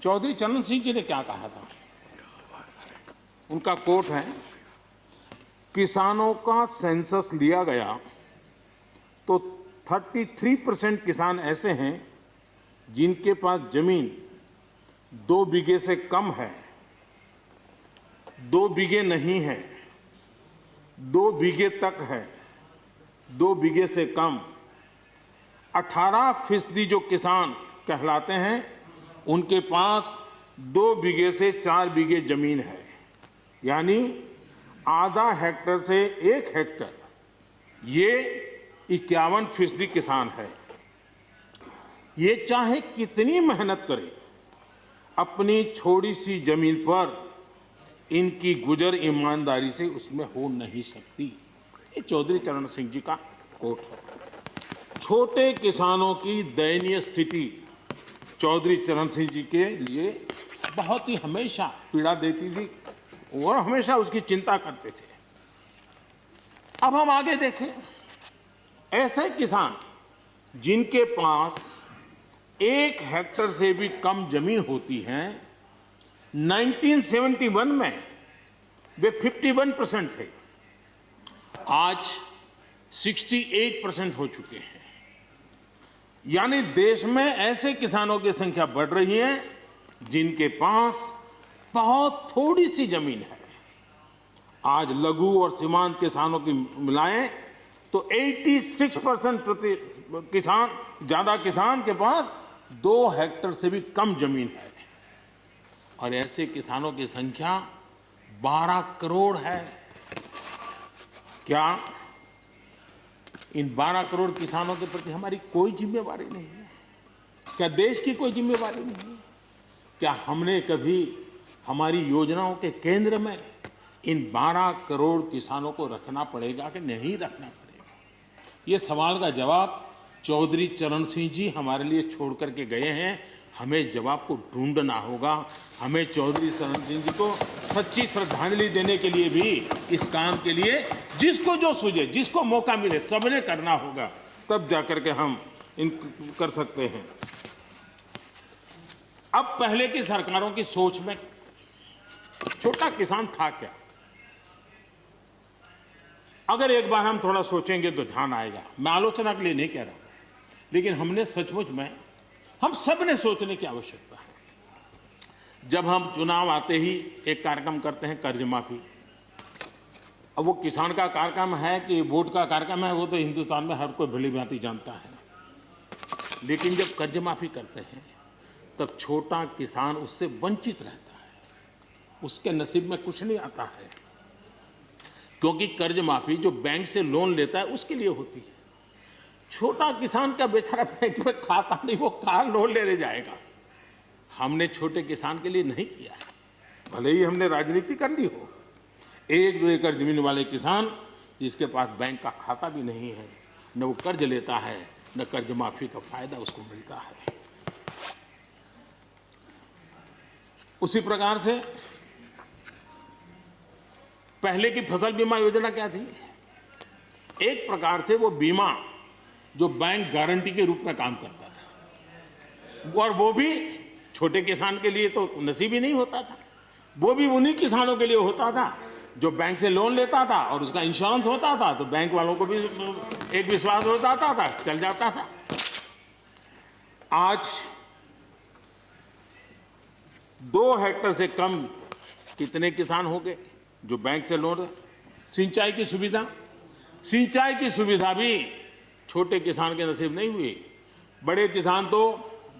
चौधरी चरण सिंह जी ने क्या कहा था, उनका कोट है, किसानों का सेंसस लिया गया तो 33% किसान ऐसे हैं जिनके पास जमीन 2 बीघे से कम है, 2 बीघे नहीं है, 2 बीघे तक है, 2 बीघे से कम। 18% जो किसान कहलाते हैं उनके पास 2 बीघे से 4 बीघे जमीन है, यानी आधा हेक्टर से 1 हेक्टर, ये 51% किसान है। ये चाहे कितनी मेहनत करे, अपनी छोटी सी जमीन पर इनकी गुजर ईमानदारी से उसमें हो नहीं सकती। ये चौधरी चरण सिंह जी का कोट है। छोटे किसानों की दयनीय स्थिति चौधरी चरण सिंह जी के लिए बहुत ही हमेशा पीड़ा देती थी और हमेशा उसकी चिंता करते थे। अब हम आगे देखें, ऐसे किसान जिनके पास 1 हेक्टर से भी कम जमीन होती है, 1971 में वे 51% थे, आज 68% हो चुके हैं। यानी देश में ऐसे किसानों की संख्या बढ़ रही है जिनके पास बहुत थोड़ी सी जमीन है। आज लघु और सीमांत किसानों की मिलाएं तो 86% ज्यादा किसान के पास 2 हेक्टर से भी कम जमीन है, और ऐसे किसानों की संख्या 12 करोड़ है। क्या इन 12 करोड़ किसानों के प्रति हमारी कोई जिम्मेवारी नहीं है? क्या देश की कोई जिम्मेवारी नहीं है? क्या हमने कभी हमारी योजनाओं के केंद्र में इन 12 करोड़ किसानों को रखना पड़ेगा कि नहीं रखना पड़ेगा? ये सवाल का जवाब चौधरी चरण सिंह जी हमारे लिए छोड़ करके गए हैं। हमें जवाब को ढूंढना होगा। हमें चौधरी चरण सिंह जी को सच्ची श्रद्धांजलि देने के लिए भी इस काम के लिए जिसको जो सूझे, जिसको मौका मिले, सबने करना होगा, तब जाकर के हम इन कर सकते हैं। अब पहले की सरकारों की सोच में छोटा किसान था क्या? अगर एक बार हम थोड़ा सोचेंगे तो ध्यान आएगा। मैं आलोचना के लिए नहीं कह रहा हूं, लेकिन हमने सचमुच में, हम सब ने सोचने की आवश्यकता है। जब हम चुनाव आते ही एक कार्यक्रम करते हैं कर्ज माफी, अब वो किसान का कार्यक्रम है कि वोट का कार्यक्रम है, वो तो हिंदुस्तान में हर कोई भली भांति जानता है। लेकिन जब कर्ज माफी करते हैं तब छोटा किसान उससे वंचित रहता है, उसके नसीब में कुछ नहीं आता है, क्योंकि कर्ज माफी जो बैंक से लोन लेता है उसके लिए होती है। छोटा किसान का बेचारा बैंक में खाता नहीं, वो कहाँ लोन लेने जाएगा। हमने छोटे किसान के लिए नहीं किया है, भले ही हमने राजनीति कर ली हो। 1-2 एकड़ जमीन वाले किसान जिसके पास बैंक का खाता भी नहीं है, न वो कर्ज लेता है, न कर्ज माफी का फायदा उसको मिलता है। उसी प्रकार से पहले की फसल बीमा योजना क्या थी? एक प्रकार से वो बीमा जो बैंक गारंटी के रूप में काम करता था, और वो भी छोटे किसान के लिए तो नसीब ही नहीं होता था। वो भी उन्हीं किसानों के लिए होता था जो बैंक से लोन लेता था और उसका इंश्योरेंस होता था, तो बैंक वालों को भी एक विश्वास हो जाता था, चल जाता था। आज 2 हेक्टेयर से कम कितने किसान हो गए जो बैंक से लोन? सिंचाई की सुविधा भी छोटे किसान के नसीब नहीं हुई। बड़े किसान तो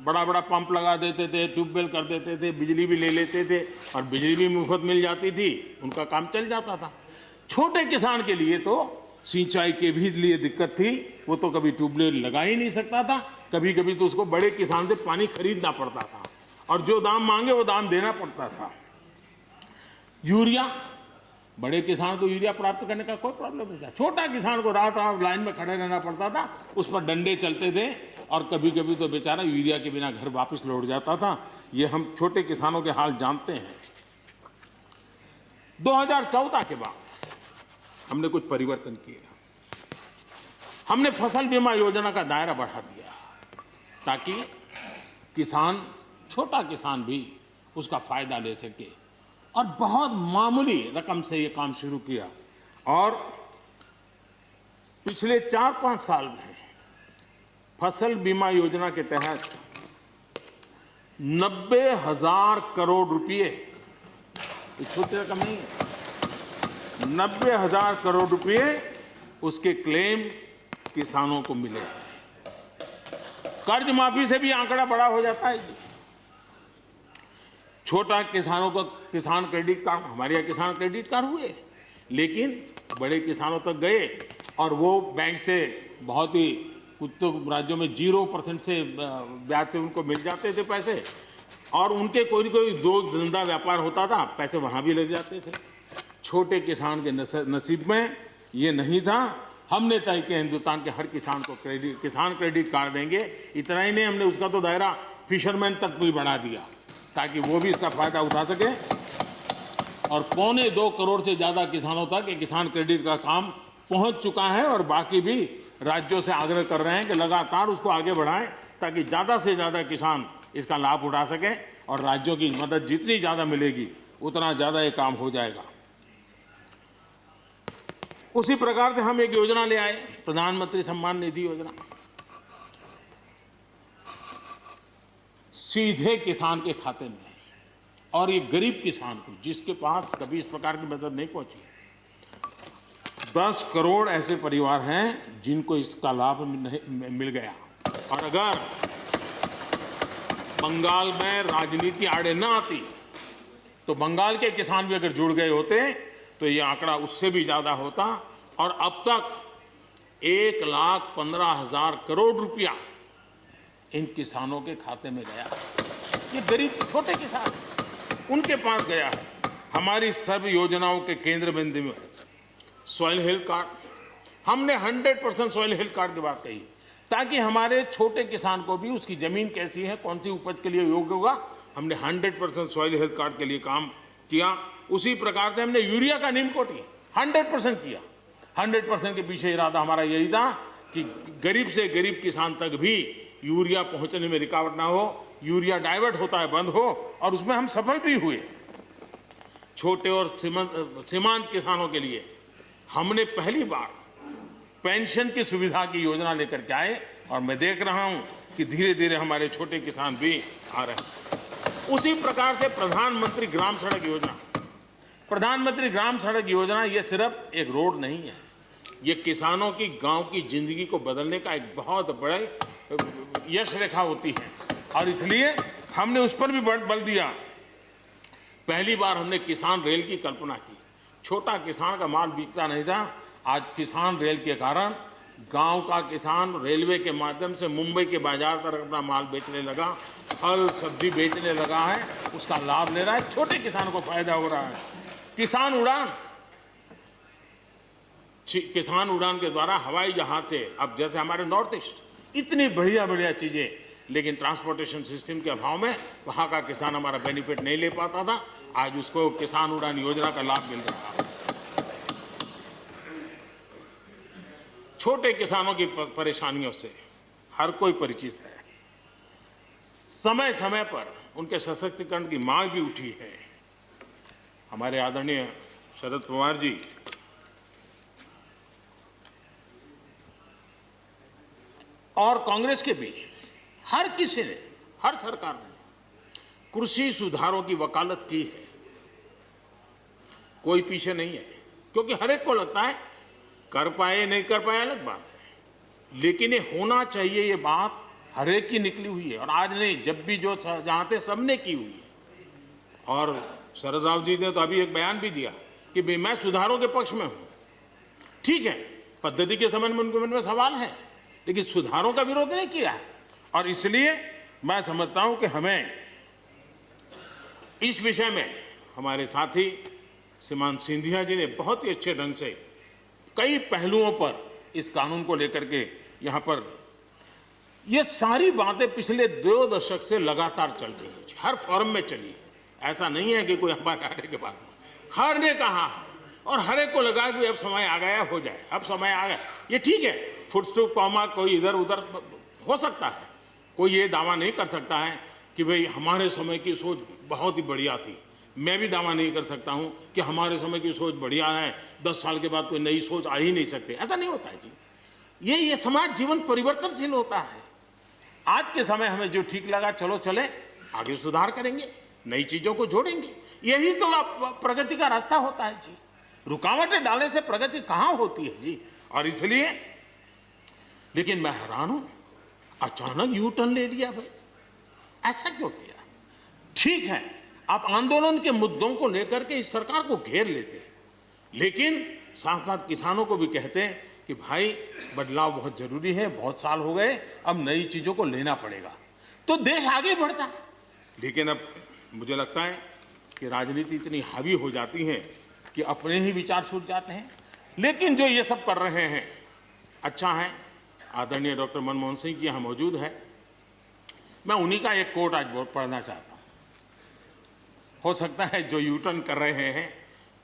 बड़ा बड़ा पंप लगा देते थे, ट्यूबवेल कर देते थे, बिजली भी ले लेते थे और बिजली भी मुफ्त मिल जाती थी, उनका काम चल जाता था। छोटे किसान के लिए तो सिंचाई के भी लिए दिक्कत थी, वो तो कभी ट्यूबवेल लगा ही नहीं सकता था, कभी कभी तो उसको बड़े किसान से पानी खरीदना पड़ता था और जो दाम मांगे वो दाम देना पड़ता था। यूरिया, बड़े किसान को यूरिया प्राप्त करने का कोई प्रॉब्लम नहीं था, छोटा किसान को रात रात लाइन में खड़े रहना पड़ता था, उस पर डंडे चलते थे और कभी कभी तो बेचारा यूरिया के बिना घर वापस लौट जाता था। ये हम छोटे किसानों के हाल जानते हैं। 2014 के बाद हमने कुछ परिवर्तन किए। हमने फसल बीमा योजना का दायरा बढ़ा दिया ताकि किसान, छोटा किसान भी उसका फायदा ले सके, और बहुत मामूली रकम से ये काम शुरू किया। और पिछले 4-5 साल में फसल बीमा योजना के तहत 90,000 करोड़ रुपए, ये छोटी रकम नहीं है, 90,000 करोड़ रुपए उसके क्लेम किसानों को मिले। कर्ज माफी से भी आंकड़ा बड़ा हो जाता है। छोटा किसानों का किसान क्रेडिट कार्ड, हमारे यहाँ किसान क्रेडिट कार्ड हुए, लेकिन बड़े किसानों तक गए और वो बैंक से बहुत ही, कुछ तो राज्यों में 0% से ब्याज से उनको मिल जाते थे पैसे, और उनके कोई न कोई दो धंधा व्यापार होता था, पैसे वहाँ भी लग जाते थे। छोटे किसान के नसीब में ये नहीं था। हमने तय किया हिंदुस्तान के हर किसान को किसान क्रेडिट कार्ड देंगे। इतना ही नहीं, हमने उसका तो दायरा फिशरमैन तक भी बढ़ा दिया ताकि वो भी इसका फायदा उठा सके। और 2.25 करोड़ से ज़्यादा किसानों तक ये किसान क्रेडिट का काम पहुंच चुका है, और बाकी भी राज्यों से आग्रह कर रहे हैं कि लगातार उसको आगे बढ़ाएं ताकि ज़्यादा से ज़्यादा किसान इसका लाभ उठा सकें, और राज्यों की मदद जितनी ज़्यादा मिलेगी उतना ज़्यादा ये काम हो जाएगा। उसी प्रकार से हम एक योजना ले आए, प्रधानमंत्री सम्मान निधि योजना। सीधे किसान के खाते में, और ये गरीब किसान को, जिसके पास कभी इस प्रकार की मदद नहीं पहुंची। 10 करोड़ ऐसे परिवार हैं जिनको इसका लाभ मिल गया। और अगर बंगाल में राजनीति आड़े न आती तो बंगाल के किसान भी अगर जुड़ गए होते तो ये आंकड़ा उससे भी ज्यादा होता। और अब तक 1,15,000 करोड़ रुपया इन किसानों के खाते में गया। ये गरीब छोटे किसान, उनके पास गया है। हमारी सर्व योजनाओं के केंद्र बिंदु में सॉइल हेल्थ कार्ड, हमने 100% सॉइल हेल्थ कार्ड की बात कही, ताकि हमारे छोटे किसान को भी उसकी ज़मीन कैसी है, कौन सी उपज के लिए योग्य होगा, हमने 100% सॉइल हेल्थ कार्ड के लिए काम किया। उसी प्रकार से हमने यूरिया का नीम कोटिंग 100% किया। 100% के पीछे इरादा हमारा यही था कि गरीब से गरीब किसान तक भी यूरिया पहुंचने में रुकावट ना हो, यूरिया डाइवर्ट होता है बंद हो, और उसमें हम सफल भी हुए। छोटे और सीमांत किसानों के लिए हमने पहली बार पेंशन की सुविधा की योजना लेकर के आए, और मैं देख रहा हूं कि धीरे धीरे हमारे छोटे किसान भी आ रहे हैं। उसी प्रकार से प्रधानमंत्री ग्राम सड़क योजना, प्रधानमंत्री ग्राम सड़क योजना ये सिर्फ एक रोड नहीं है, ये किसानों की गांव की जिंदगी को बदलने का एक बहुत बड़ा यश रेखा होती है, और इसलिए हमने उस पर भी बल दिया। पहली बार हमने किसान रेल की कल्पना की। छोटा किसान का माल बिकता नहीं था, आज किसान रेल के कारण गांव का किसान रेलवे के माध्यम से मुंबई के बाजार तक अपना माल बेचने लगा, फल सब्जी बेचने लगा है, उसका लाभ ले रहा है, छोटे किसान को फायदा हो रहा है। किसान उड़ान के द्वारा हवाई जहाज से, अब जैसे हमारे नॉर्थ ईस्ट इतनी बढ़िया बढ़िया चीजें, लेकिन ट्रांसपोर्टेशन सिस्टम के अभाव में वहां का किसान हमारा बेनिफिट नहीं ले पाता था, आज उसको किसान उड़ान योजना का लाभ मिल रहा है। छोटे किसानों की परेशानियों से हर कोई परिचित है। समय समय पर उनके सशक्तिकरण की मांग भी उठी है। हमारे आदरणीय शरद पवार जी और कांग्रेस के भी हर किसी ने, हर सरकार ने कृषि सुधारों की वकालत की है। कोई पीछे नहीं है, क्योंकि हर एक को लगता है कर पाए नहीं कर पाए अलग बात है, लेकिन ये होना चाहिए, ये बात हर एक की निकली हुई है। और आज नहीं, जब भी जो जहां थे सबने की हुई है। और शरद राव जी ने तो अभी एक बयान भी दिया कि भाई मैं सुधारों के पक्ष में हूं। ठीक है, पद्धति के संबंध में उनके मन में सवाल है, लेकिन सुधारों का विरोध नहीं किया है। और इसलिए मैं समझता हूं कि हमें इस विषय में हमारे साथी श्रीमान सिंधिया जी ने बहुत ही अच्छे ढंग से कई पहलुओं पर इस कानून को लेकर के यहाँ पर ये सारी बातें पिछले 2 दशक से लगातार चल रही है, हर फोरम में चली है। ऐसा नहीं है कि कोई हमारे आने के बाद, हर ने कहा है और हर एक को लगा कि अब समय आ गया, हो जाए, अब समय आ गया। ये ठीक है, फुट स्टॉप कॉमा कोई इधर उधर हो सकता है, कोई ये दावा नहीं कर सकता है कि भाई हमारे समय की सोच बहुत ही बढ़िया थी। मैं भी दावा नहीं कर सकता हूं कि हमारे समय की सोच बढ़िया है, 10 साल के बाद कोई नई सोच आ ही नहीं सकती। ऐसा नहीं होता है जी। ये समाज जीवन परिवर्तनशील होता है। आज के समय हमें जो ठीक लगा, चलो चले, आगे सुधार करेंगे, नई चीजों को जोड़ेंगे। यही तो प्रगति का रास्ता होता है जी। रुकावटें डालने से प्रगति कहां होती है जी। और इसलिए, लेकिन मैं हैरान हूं, अचानक यू टर्न ले लिया भाई, ऐसा क्यों किया? ठीक है, आप आंदोलन के मुद्दों को लेकर के इस सरकार को घेर लेते हैं, लेकिन साथ साथ किसानों को भी कहते हैं कि भाई बदलाव बहुत जरूरी है, बहुत साल हो गए, अब नई चीजों को लेना पड़ेगा, तो देश आगे बढ़ता है। लेकिन अब मुझे लगता है कि राजनीति इतनी हावी हो जाती है कि अपने ही विचार छूट जाते हैं। लेकिन जो ये सब कर रहे हैं अच्छा है। आदरणीय डॉक्टर मनमोहन सिंह जी यहाँ मौजूद है, मैं उन्हीं का एक कोट आज पढ़ना चाहता हूँ। हो सकता है जो यू टर्न कर रहे हैं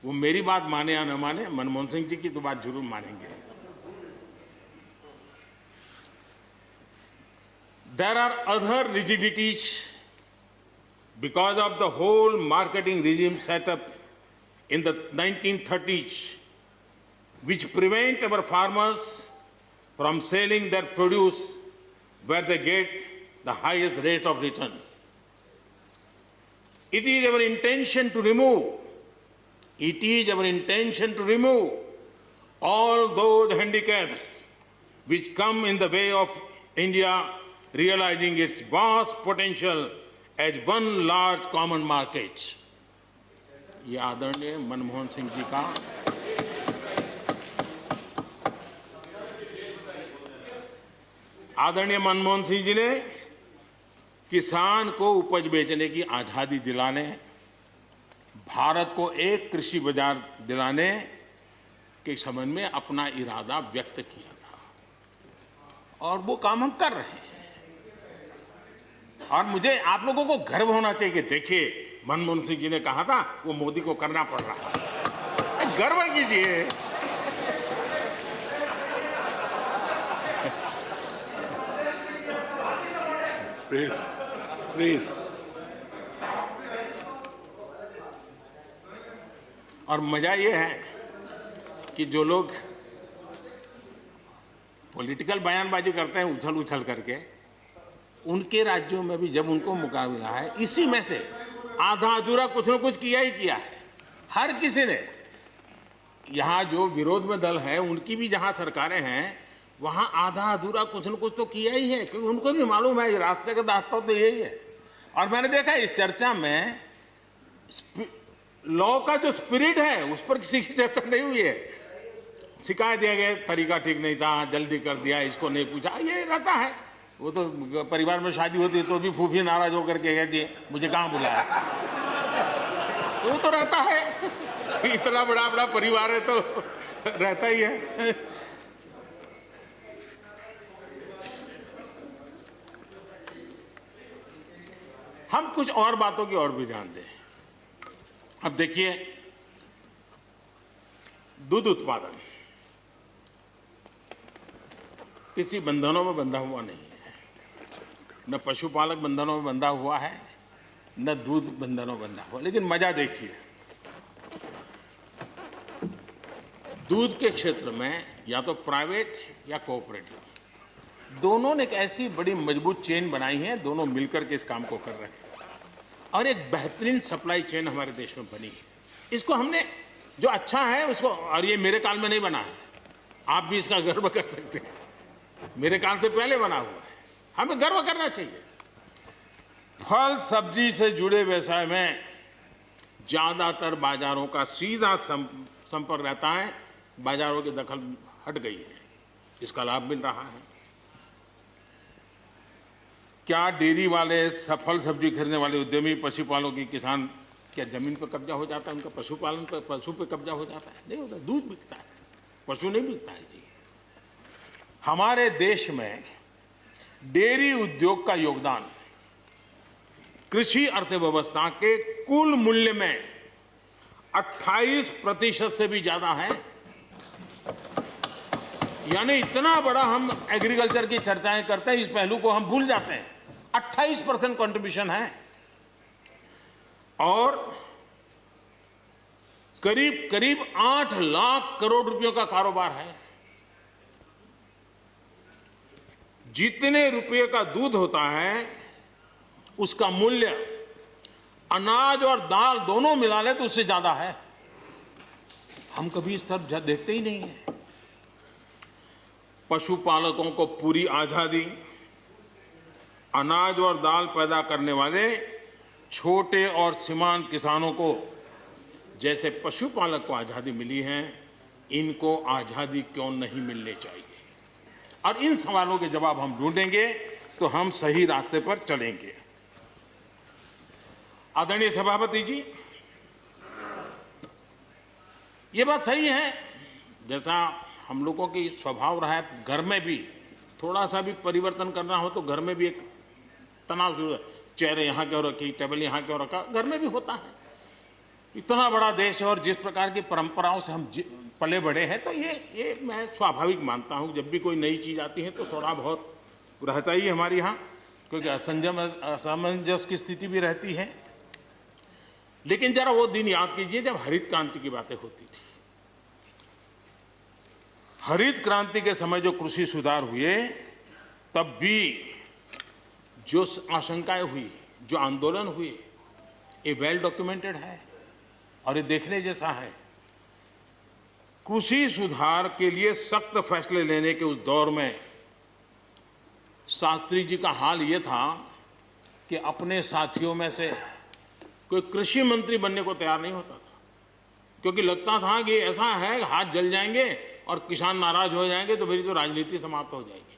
वो मेरी बात माने या न माने, मनमोहन सिंह जी की तो बात जरूर मानेंगे। There are other rigidities because of the whole marketing regime set up in the 1930s, which prevent our farmers from selling their produce where they get the highest rate of return. It is our intention to remove all those handicaps which come in the way of India realizing its vast potential as one large common market. ये आदरणीय मनमोहन सिंह जी का आदरणीय मनमोहन सिंह जी ने किसान को उपज बेचने की आज़ादी दिलाने, भारत को एक कृषि बाजार दिलाने के संबंध में अपना इरादा व्यक्त किया था और वो काम हम कर रहे हैं। और मुझे आप लोगों को गर्व होना चाहिए कि देखिए मनमोहन सिंह जी ने कहा था वो मोदी को करना पड़ रहा है, गर्व कीजिए। Please please. और मजा ये है कि जो लोग पॉलिटिकल बयानबाजी करते हैं उछल उछल करके, उनके राज्यों में भी जब उनको मौका मिला है, इसी में से आधा अधूरा कुछ न कुछ किया ही किया है हर किसी ने। यहाँ जो विरोध में दल है उनकी भी जहाँ सरकारें हैं वहाँ आधा अधूरा कुछ न कुछ तो किया ही है, क्योंकि उनको भी मालूम है रास्ते का रास्ता तो यही है। और मैंने देखा इस चर्चा में लॉ का जो स्पिरिट है उस पर किसी की चर्चा नहीं हुई है। शिकायत दिया गया तरीका ठीक नहीं था, जल्दी कर दिया, इसको नहीं पूछा, ये रहता है। वो तो परिवार में शादी होती है तो भी फूफी नाराज होकर के कहती है मुझे कहाँ बुलाया। तो वो तो रहता है, इतना बड़ा बड़ा परिवार है तो रहता ही है। हम कुछ और बातों की ओर भी ध्यान दें। अब देखिए, दूध उत्पादन किसी बंधनों में बंधा हुआ नहीं है, न पशुपालक बंधनों में बंधा हुआ है, न दूध बंधनों में बंधा हुआ। लेकिन मजा देखिए, दूध के क्षेत्र में या तो प्राइवेट या कोऑपरेटिव दोनों ने एक ऐसी बड़ी मजबूत चेन बनाई है, दोनों मिलकर के इस काम को कर रहे हैं और एक बेहतरीन सप्लाई चेन हमारे देश में बनी है। इसको हमने जो अच्छा है उसको, और ये मेरे काल में नहीं बना है, आप भी इसका गर्व कर सकते हैं, मेरे काल से पहले बना हुआ है, हमें गर्व करना चाहिए। फल सब्जी से जुड़े व्यवसाय में ज्यादातर बाजारों का सीधा संपर्क रहता है, बाजारों की दखल हट गई है, इसका लाभ मिल रहा है। क्या डेयरी वाले, फल सब्जी खरीदने वाले उद्यमी, पशुपालकों की किसान, क्या जमीन पर कब्जा हो जाता है उनका? पशुपालन पर, पशु पे कब्जा हो जाता है? नहीं होता, दूध बिकता है, पशु नहीं बिकता है जी। हमारे देश में डेयरी उद्योग का योगदान कृषि अर्थव्यवस्था के कुल मूल्य में 28% से भी ज्यादा है। यानी इतना बड़ा हम एग्रीकल्चर की चर्चाएं करते हैं, इस पहलू को हम भूल जाते हैं। 28% कंट्रीब्यूशन है और करीब करीब 8 लाख करोड़ रुपयों का कारोबार है। जितने रुपये का दूध होता है उसका मूल्य अनाज और दाल दोनों मिला ले तो उससे ज्यादा है। हम कभी इस तरफ देखते ही नहीं है। पशुपालकों को पूरी आजादी, अनाज और दाल पैदा करने वाले छोटे और सीमांत किसानों को जैसे पशुपालक को आजादी मिली है, इनको आजादी क्यों नहीं मिलनी चाहिए? और इन सवालों के जवाब हम ढूंढेंगे तो हम सही रास्ते पर चलेंगे। आदरणीय सभापति जी, ये बात सही है, जैसा हम लोगों की स्वभाव रहा है, घर में भी थोड़ा सा भी परिवर्तन करना हो तो घर में भी एक तनाव शुरू है। चेयर यहाँ क्यों रखी, टेबल यहाँ क्यों रखा, घर में भी होता है। इतना बड़ा देश है और जिस प्रकार की परंपराओं से हम पले बढ़े हैं, तो ये मैं स्वाभाविक मानता हूँ। जब भी कोई नई चीज़ आती है तो थोड़ा बहुत रहता ही है हमारे यहाँ, क्योंकि असमंजस की स्थिति भी रहती है। लेकिन जरा वो दिन याद कीजिए जब हरित क्रांति की बातें होती थी। हरित क्रांति के समय जो कृषि सुधार हुए, तब भी जो आशंकाएं हुई, जो आंदोलन हुए, ये वेल डॉक्यूमेंटेड है और ये देखने जैसा है। कृषि सुधार के लिए सख्त फैसले लेने के उस दौर में शास्त्री जी का हाल ये था कि अपने साथियों में से कोई कृषि मंत्री बनने को तैयार नहीं होता था, क्योंकि लगता था कि ऐसा है हाथ जल जाएंगे और किसान नाराज हो जाएंगे तो मेरी तो राजनीति समाप्त हो जाएगी।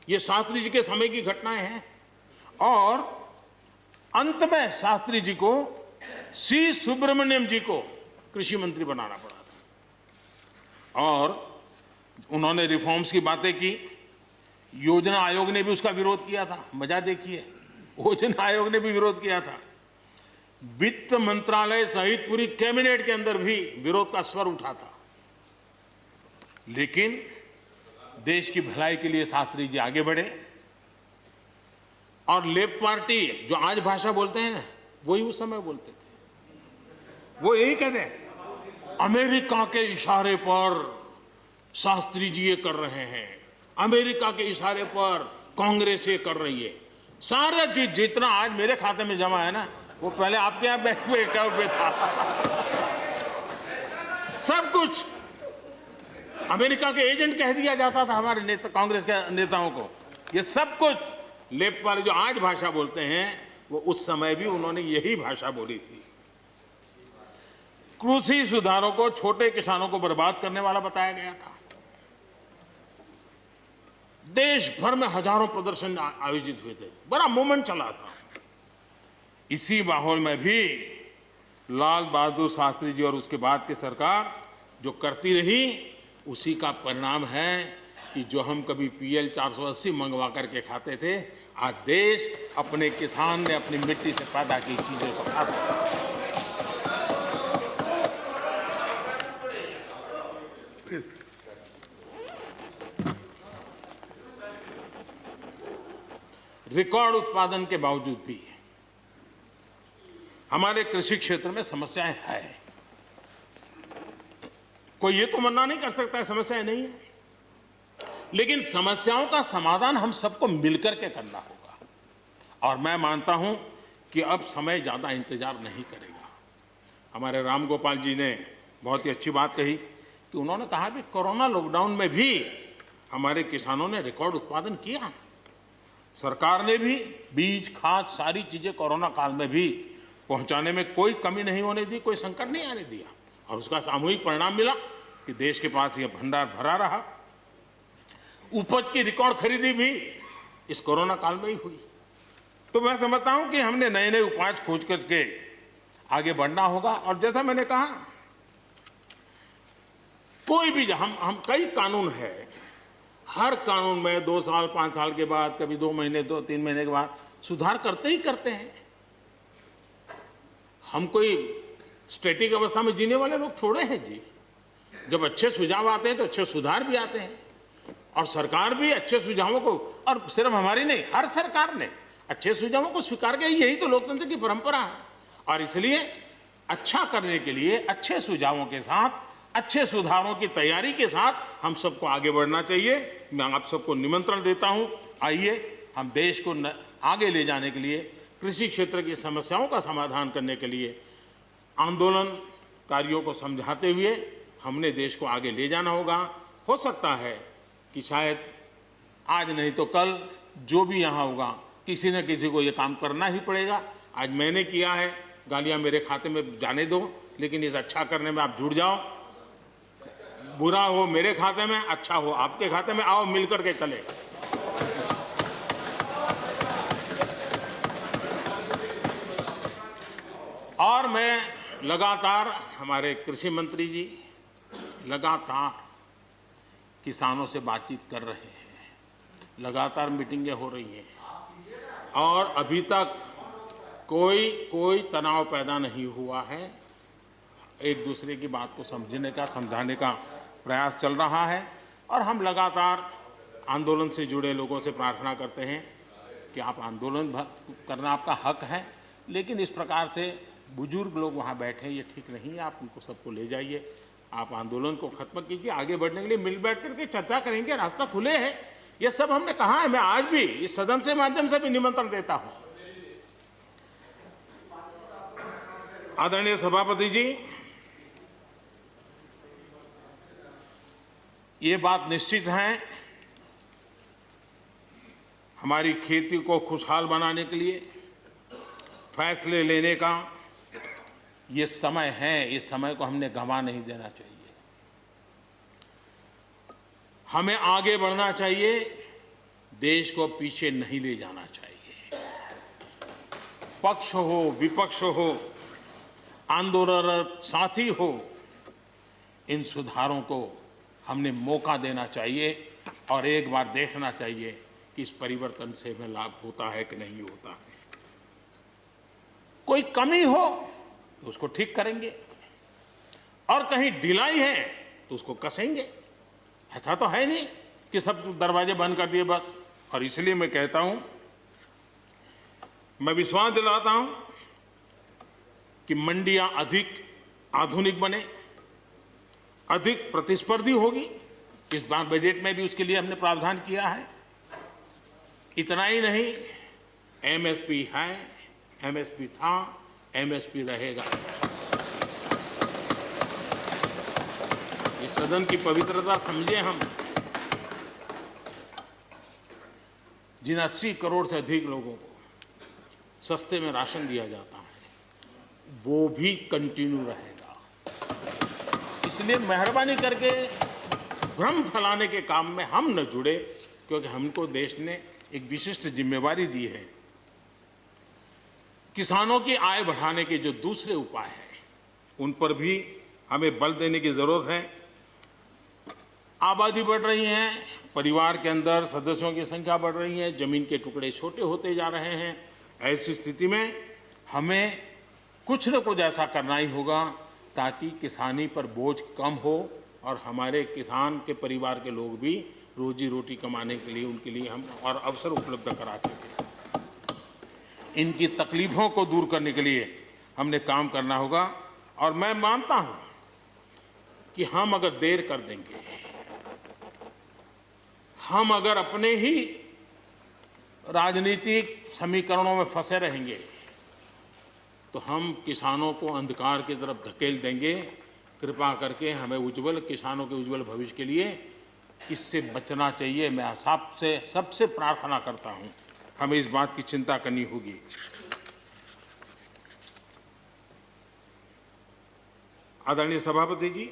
ये शास्त्री जी के समय की घटनाएं हैं। और अंत में शास्त्री जी को सी सुब्रमण्यम जी को कृषि मंत्री बनाना पड़ा था। और उन्होंने रिफॉर्म्स की बातें की। योजना आयोग ने भी उसका विरोध किया था। मजा देखिए, योजना आयोग ने भी विरोध किया था। वित्त मंत्रालय सहित पूरी कैबिनेट के अंदर भी विरोध का स्वर उठा था। लेकिन देश की भलाई के लिए शास्त्री जी आगे बढ़े और लेफ्ट पार्टी जो आज भाषा बोलते हैं ना, वही उस समय बोलते थे। वो यही कहते हैं, अमेरिका के इशारे पर शास्त्री जी ये कर रहे हैं, अमेरिका के इशारे पर कांग्रेस ये कर रही है। सारा जितना आज मेरे खाते में जमा है ना, वो पहले आपके यहाँ बैंक में अकाउंट में था। सब कुछ अमेरिका के एजेंट कह दिया जाता था हमारे नेता, कांग्रेस के नेताओं को। ये सब कुछ लेफ्ट वाले जो आज भाषा बोलते हैं, वो उस समय भी उन्होंने यही भाषा बोली थी। कृषि सुधारों को छोटे किसानों को बर्बाद करने वाला बताया गया था। देश भर में हजारों प्रदर्शन आयोजित हुए थे, बड़ा मूवमेंट चला था। इसी माहौल में भी लाल बहादुर शास्त्री जी और उसके बाद की सरकार जो करती रही, उसी का परिणाम है कि जो हम कभी PL 480 मंगवा करके खाते थे, आज देश अपने किसान ने अपनी मिट्टी से पैदा की चीजों को खाता है। रिकॉर्ड उत्पादन के बावजूद भी हमारे कृषि क्षेत्र में समस्याएं हैं। कोई ये तो मना नहीं कर सकता है समस्याएं नहीं है, लेकिन समस्याओं का समाधान हम सबको मिलकर के करना होगा। और मैं मानता हूं कि अब समय ज्यादा इंतजार नहीं करेगा। हमारे राम गोपाल जी ने बहुत ही अच्छी बात कही कि उन्होंने कहा कि कोरोना लॉकडाउन में भी हमारे किसानों ने रिकॉर्ड उत्पादन किया। सरकार ने भी बीज, खाद, सारी चीजें कोरोना काल में भी पहुंचाने में कोई कमी नहीं होने दी, कोई संकट नहीं आने दिया, और उसका सामूहिक परिणाम मिला कि देश के पास यह भंडार भरा रहा। उपज की रिकॉर्ड खरीदी भी इस कोरोना काल में ही हुई। तो मैं समझता हूं कि हमने नए नए उपाय खोज करके आगे बढ़ना होगा। और जैसा मैंने कहा, कोई भी हम कई कानून है, हर कानून में 2 साल 5 साल के बाद, कभी 2 महीने 2-3 महीने के बाद सुधार करते ही करते हैं। हम कोई स्टैटिक अवस्था में जीने वाले लोग थोड़े हैं जी। जब अच्छे सुझाव आते हैं तो अच्छे सुधार भी आते हैं, और सरकार भी अच्छे सुझावों को, और सिर्फ हमारी नहीं, हर सरकार ने अच्छे सुझावों को स्वीकार किया। यही तो लोकतंत्र की परंपरा है। और इसलिए अच्छा करने के लिए अच्छे सुझावों के साथ, अच्छे सुधारों की तैयारी के साथ हम सबको आगे बढ़ना चाहिए। मैं आप सबको निमंत्रण देता हूं, आइए हम देश को आगे ले जाने के लिए, कृषि क्षेत्र की समस्याओं का समाधान करने के लिए आंदोलनकारियों को समझाते हुए हमने देश को आगे ले जाना होगा। हो सकता है कि शायद आज नहीं तो कल जो भी यहाँ होगा, किसी न किसी को ये काम करना ही पड़ेगा। आज मैंने किया है, गालियाँ मेरे खाते में जाने दो, लेकिन इस अच्छा करने में आप जुड़ जाओ। बुरा हो मेरे खाते में, अच्छा हो आपके खाते में, आओ मिलकर के चले। और मैं लगातार, हमारे कृषि मंत्री जी लगातार किसानों से बातचीत कर रहे हैं, लगातार मीटिंगें हो रही हैं, और अभी तक कोई तनाव पैदा नहीं हुआ है। एक दूसरे की बात को समझने का, समझाने का प्रयास चल रहा है। और हम लगातार आंदोलन से जुड़े लोगों से प्रार्थना करते हैं कि आप आंदोलन करना आपका हक है, लेकिन इस प्रकार से बुजुर्ग लोग वहाँ बैठे, ये ठीक नहीं है। आप उनको सबको ले जाइए, आप आंदोलन को खत्म कीजिए। आगे बढ़ने के लिए मिल बैठ करके चर्चा करेंगे, रास्ता खुले है। ये सब हमने कहा है। मैं आज भी इस सदन से माध्यम से भी निमंत्रण देता हूँ। आदरणीय सभापति जी, ये बात निश्चित है, हमारी खेती को खुशहाल बनाने के लिए फैसले लेने का ये समय है। इस समय को हमने गंवा नहीं देना चाहिए। हमें आगे बढ़ना चाहिए, देश को पीछे नहीं ले जाना चाहिए। पक्ष हो, विपक्ष हो, आंदोलनरत साथी हो, इन सुधारों को हमने मौका देना चाहिए और एक बार देखना चाहिए कि इस परिवर्तन से हमें लाभ होता है कि नहीं होता है। कोई कमी हो तो उसको ठीक करेंगे और कहीं ढिलाई है तो उसको कसेंगे। ऐसा तो है नहीं कि सब दरवाजे बंद कर दिए बस। और इसलिए मैं कहता हूं, मैं विश्वास दिलाता हूं कि मंडियां अधिक आधुनिक बने, अधिक प्रतिस्पर्धी होगी। इस बार बजट में भी उसके लिए हमने प्रावधान किया है। इतना ही नहीं, एमएसपी है, एमएसपी था, एमएसपी रहेगा। इस सदन की पवित्रता समझे हम। जिन 80 करोड़ से अधिक लोगों को सस्ते में राशन दिया जाता है, वो भी कंटिन्यू रहेगा। इसलिए मेहरबानी करके भ्रम फैलाने के काम में हम न जुड़े, क्योंकि हमको देश ने एक विशिष्ट जिम्मेवारी दी है। किसानों की आय बढ़ाने के जो दूसरे उपाय हैं, उन पर भी हमें बल देने की जरूरत है। आबादी बढ़ रही है, परिवार के अंदर सदस्यों की संख्या बढ़ रही है, जमीन के टुकड़े छोटे होते जा रहे हैं। ऐसी स्थिति में हमें कुछ न कुछ ऐसा करना ही होगा ताकि किसानी पर बोझ कम हो और हमारे किसान के परिवार के लोग भी रोजी रोटी कमाने के लिए, उनके लिए हम और अवसर उपलब्ध करा सकें। इनकी तकलीफों को दूर करने के लिए हमने काम करना होगा। और मैं मानता हूं कि हम अगर देर कर देंगे, हम अगर अपने ही राजनीतिक समीकरणों में फंसे रहेंगे, तो हम किसानों को अंधकार की तरफ धकेल देंगे। कृपा करके हमें उज्जवल किसानों के उज्जवल भविष्य के लिए इससे बचना चाहिए। मैं सबसे प्रार्थना करता हूं, हमें इस बात की चिंता करनी होगी। आदरणीय सभापति जी,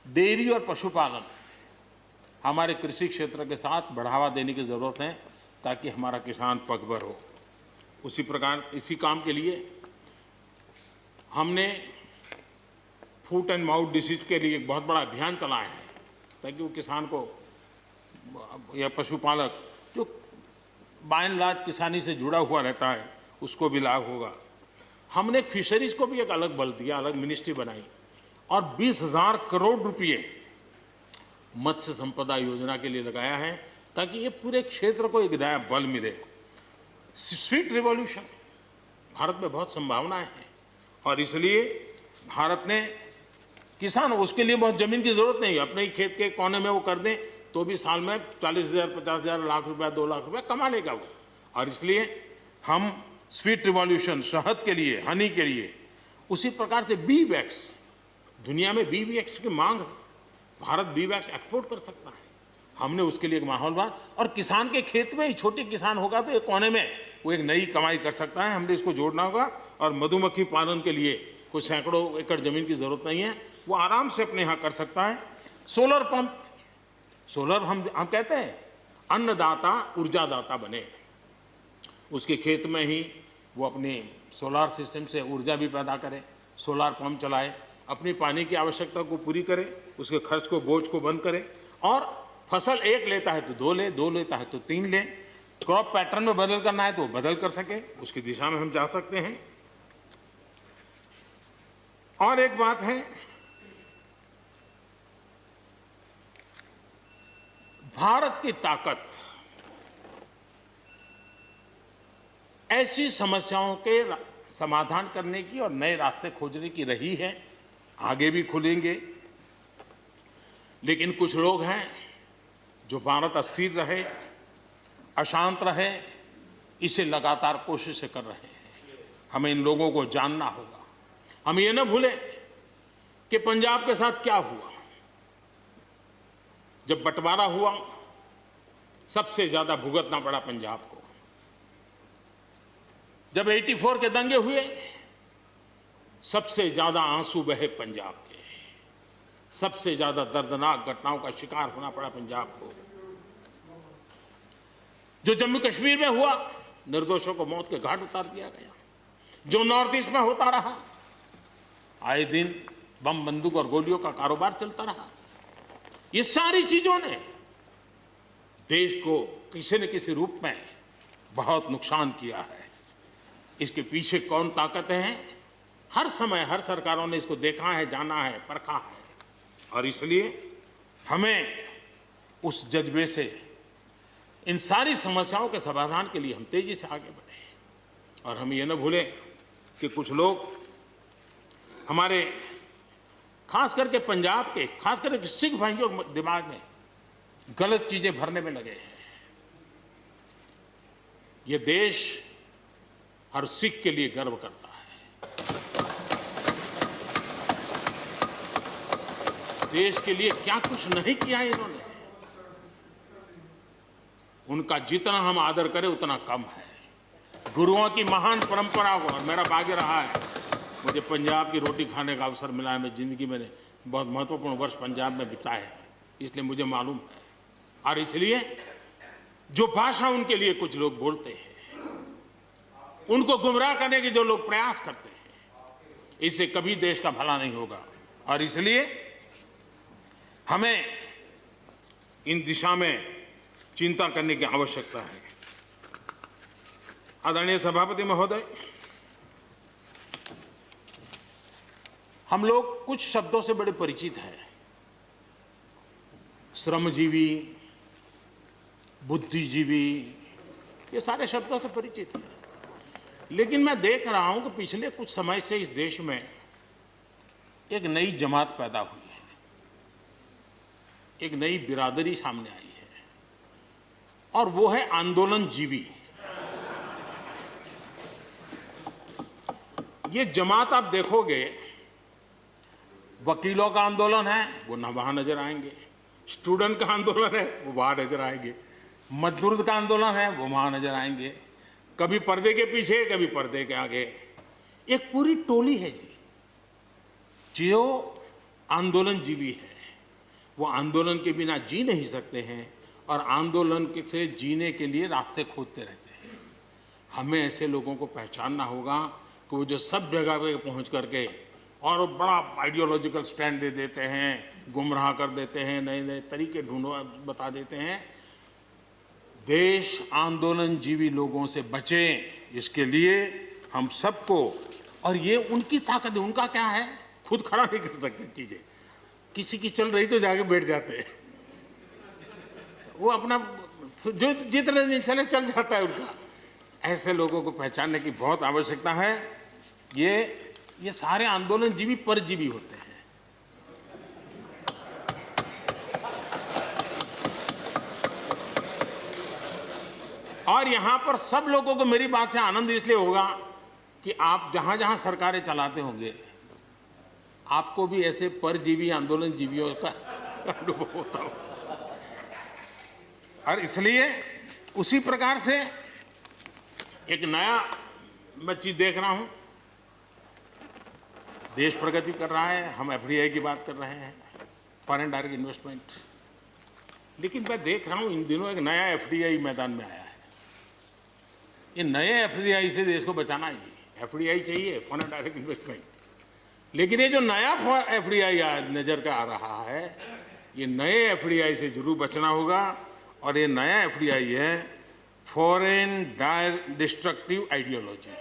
डेयरी और पशुपालन हमारे कृषि क्षेत्र के साथ बढ़ावा देने की जरूरत है ताकि हमारा किसान पगभर हो। उसी प्रकार इसी काम के लिए हमने फुट एंड माउथ डिसीज के लिए एक बहुत बड़ा अभियान चलाया है ताकि वो किसान को या पशुपालक जो बाय एंड लार्ज किसानी से जुड़ा हुआ रहता है उसको भी लाभ होगा। हमने फिशरीज को भी एक अलग बल दिया, अलग मिनिस्ट्री बनाई और 20,000 करोड़ रुपए मत्स्य संपदा योजना के लिए लगाया है ताकि ये पूरे क्षेत्र को एक नया बल मिले। स्वीट रिवॉल्यूशन, भारत में बहुत संभावनाएं हैं और इसलिए भारत ने किसान, उसके लिए बहुत जमीन की जरूरत नहीं है, अपने ही खेत के कोने में वो कर दें तो भी साल में 40,000, 50,000, लाख रुपया, 2 लाख रुपया कमा लेगा वो। और इसलिए हम स्वीट रिवॉल्यूशन, शहद के लिए, हनी के लिए, उसी प्रकार से बी वैक्स, दुनिया में बी वैक्स की मांग है, भारत बी वैक्स एक्सपोर्ट कर सकता है। हमने उसके लिए एक माहौल बना और किसान के खेत में ही छोटे किसान होगा तो एक कोने में वो एक नई कमाई कर सकता है। हमने इसको जोड़ना होगा और मधुमक्खी पालन के लिए कोई सैकड़ों एकड़ जमीन की जरूरत नहीं है, वो आराम से अपने यहाँ कर सकता है। सोलर पंप, सोलर हम कहते हैं अन्नदाता ऊर्जादाता बने, उसके खेत में ही वो अपनी सोलार सिस्टम से ऊर्जा भी पैदा करे, सोलार पंप चलाए, अपनी पानी की आवश्यकता को पूरी करे, उसके खर्च को, बोझ को बंद करे और फसल एक लेता है तो 2 ले, 2 लेता है तो 3 ले। क्रॉप पैटर्न में बदल करना है तो वो बदल कर सके, उसकी दिशा में हम जा सकते हैं। और एक बात है, भारत की ताकत ऐसी समस्याओं के समाधान करने की और नए रास्ते खोजने की रही है, आगे भी खुलेंगे। लेकिन कुछ लोग हैं जो भारत अस्थिर रहे, अशांत रहे, इसे लगातार कोशिशें कर रहे हैं। हमें इन लोगों को जानना होगा। हम ये न भूलें कि पंजाब के साथ क्या हुआ। जब बंटवारा हुआ, सबसे ज्यादा भुगतना पड़ा पंजाब को। जब 84 के दंगे हुए, सबसे ज्यादा आंसू बहे पंजाब के, सबसे ज्यादा दर्दनाक घटनाओं का शिकार होना पड़ा पंजाब को। जो जम्मू कश्मीर में हुआ, निर्दोषों को मौत के घाट उतार दिया गया। जो नॉर्थ ईस्ट में होता रहा, आए दिन बम बंदूक और गोलियों का कारोबार चलता रहा। ये सारी चीजों ने देश को किसी न किसी रूप में बहुत नुकसान किया है। इसके पीछे कौन ताकतें हैं, हर समय हर सरकारों ने इसको देखा है, जाना है, परखा है, और इसलिए हमें उस जज्बे से इन सारी समस्याओं के समाधान के लिए हम तेजी से आगे बढ़े। और हम ये न भूलें कि कुछ लोग हमारे खास करके पंजाब के, खास करके सिख भाइयों के दिमाग में गलत चीजें भरने में लगे हैं। ये देश हर सिख के लिए गर्व करता है। देश के लिए क्या कुछ नहीं किया इन्होंने, उनका जितना हम आदर करें उतना कम है। गुरुओं की महान परंपरा को, और मेरा भाग्य रहा है मुझे पंजाब की रोटी खाने का अवसर मिला है। मैं जिंदगी में बहुत महत्वपूर्ण वर्ष पंजाब में बिताए हैं, इसलिए मुझे मालूम है। और इसलिए जो भाषा उनके लिए कुछ लोग बोलते हैं, उनको गुमराह करने के जो लोग प्रयास करते हैं, इससे कभी देश का भला नहीं होगा। और इसलिए हमें इन दिशा में चिंता करने की आवश्यकता है। आदरणीय सभापति महोदय, हम लोग कुछ शब्दों से बड़े परिचित हैं। श्रमजीवी, बुद्धिजीवी, ये सारे शब्दों से परिचित हैं। लेकिन मैं देख रहा हूं कि पिछले कुछ समय से इस देश में एक नई जमात पैदा हुई है, एक नई बिरादरी सामने आई है, और वो है आंदोलनजीवी। ये जमात आप देखोगे, वकीलों का आंदोलन है वो न वहां नजर आएंगे, स्टूडेंट का आंदोलन है वो वहां नजर आएंगे, मजदूर का आंदोलन है वो वहां नजर आएंगे, कभी पर्दे के पीछे कभी पर्दे के आगे। एक पूरी टोली है जी जो आंदोलनजीवी है। वो आंदोलन के बिना जी नहीं सकते हैं और आंदोलन से जीने के लिए रास्ते खोजते रहते हैं। हमें ऐसे लोगों को पहचानना होगा कि वो जो सब जगह पे पहुंच करके और बड़ा आइडियोलॉजिकल स्टैंड दे देते हैं, गुमराह कर देते हैं, नए नए तरीके बता देते हैं। देश आंदोलनजीवी लोगों से बचे, इसके लिए हम सबको, और ये उनकी ताकत है। उनका क्या है, खुद खड़ा नहीं कर सकते चीजें, किसी की चल रही तो जाके बैठ जाते हैं। वो अपना जो जितने दिन चले चल जाता है उनका। ऐसे लोगों को पहचानने की बहुत आवश्यकता है। ये सारे आंदोलनजीवी परजीवी होते हैं। और यहां पर सब लोगों को मेरी बात से आनंद इसलिए होगा कि आप जहां जहां सरकारें चलाते होंगे, आपको भी ऐसे परजीवी आंदोलनजीवियों का अनुभव होता होगा। और इसलिए उसी प्रकार से एक नया मैं चीज देख रहा हूं, देश प्रगति कर रहा है, हम एफडीआई की बात कर रहे हैं, फॉरेन डायरेक्ट इन्वेस्टमेंट। लेकिन मैं देख रहा हूं इन दिनों एक नया एफडीआई मैदान में आया है। ये नए एफडीआई से देश को बचाना है। एफडीआई चाहिए, फॉरेन डायरेक्ट इन्वेस्टमेंट, लेकिन ये जो नया एफडीआई नजर का आ रहा है, ये नए एफडीआई से जरूर बचना होगा। और ये नया एफडीआई है foreign destructive ideology,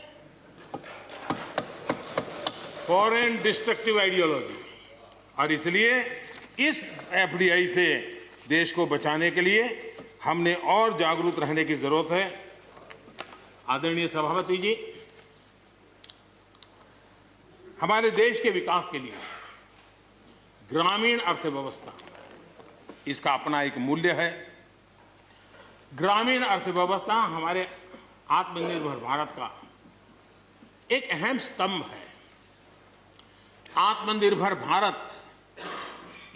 foreign destructive ideology. और इसलिए इस एफडीआई से देश को बचाने के लिए हमने और जागरूक रहने की जरूरत है। आदरणीय सभापति जी, हमारे देश के विकास के लिए ग्रामीण अर्थव्यवस्था, इसका अपना एक मूल्य है। ग्रामीण अर्थव्यवस्था हमारे आत्मनिर्भर भारत का एक अहम स्तंभ है। आत्मनिर्भर भारत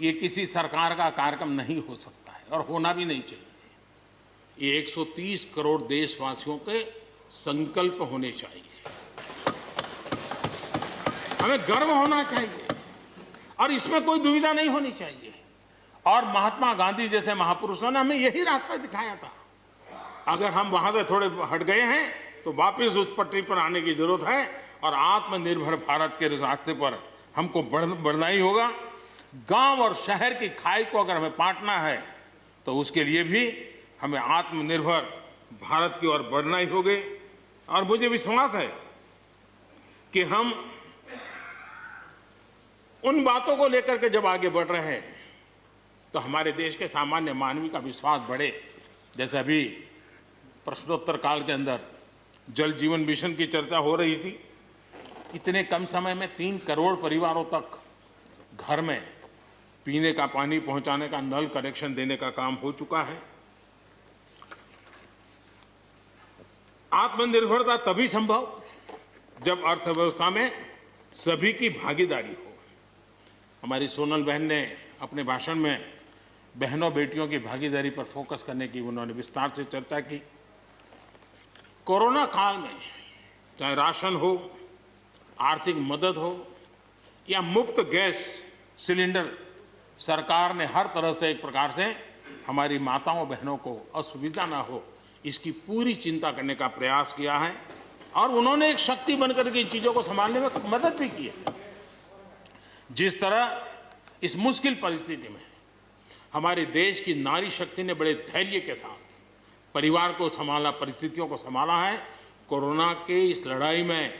ये किसी सरकार का कार्यक्रम नहीं हो सकता है और होना भी नहीं चाहिए। ये 130 करोड़ देशवासियों के संकल्प होने चाहिए। हमें गर्व होना चाहिए और इसमें कोई दुविधा नहीं होनी चाहिए। और महात्मा गांधी जैसे महापुरुषों ने हमें यही रास्ता दिखाया था। अगर हम वहां से थोड़े हट गए हैं तो वापस उस पटरी पर आने की जरूरत है और आत्मनिर्भर भारत के रास्ते पर हमको बढ़ना ही होगा। गांव और शहर की खाई को अगर हमें पाटना है तो उसके लिए भी हमें आत्मनिर्भर भारत की ओर बढ़ना ही होगा। और मुझे विश्वास है कि हम उन बातों को लेकर के जब आगे बढ़ रहे हैं तो हमारे देश के सामान्य मानवी का विश्वास बढ़े। जैसे अभी प्रश्नोत्तर काल के अंदर जल जीवन मिशन की चर्चा हो रही थी, इतने कम समय में 3 करोड़ परिवारों तक घर में पीने का पानी पहुंचाने का नल कनेक्शन देने का काम हो चुका है। आत्मनिर्भरता तभी संभव जब अर्थव्यवस्था में सभी की भागीदारी हो। हमारी सोनल बहन ने अपने भाषण में बहनों बेटियों की भागीदारी पर फोकस करने की उन्होंने विस्तार से चर्चा की। कोरोना काल में चाहे राशन हो, आर्थिक मदद हो या मुफ्त गैस सिलेंडर, सरकार ने हर तरह से एक प्रकार से हमारी माताओं बहनों को असुविधा ना हो इसकी पूरी चिंता करने का प्रयास किया है। और उन्होंने एक शक्ति बनकर के इन चीज़ों को संभालने में मदद भी की है। जिस तरह इस मुश्किल परिस्थिति में हमारे देश की नारी शक्ति ने बड़े धैर्य के साथ परिवार को संभाला, परिस्थितियों को संभाला है। कोरोना के इस लड़ाई में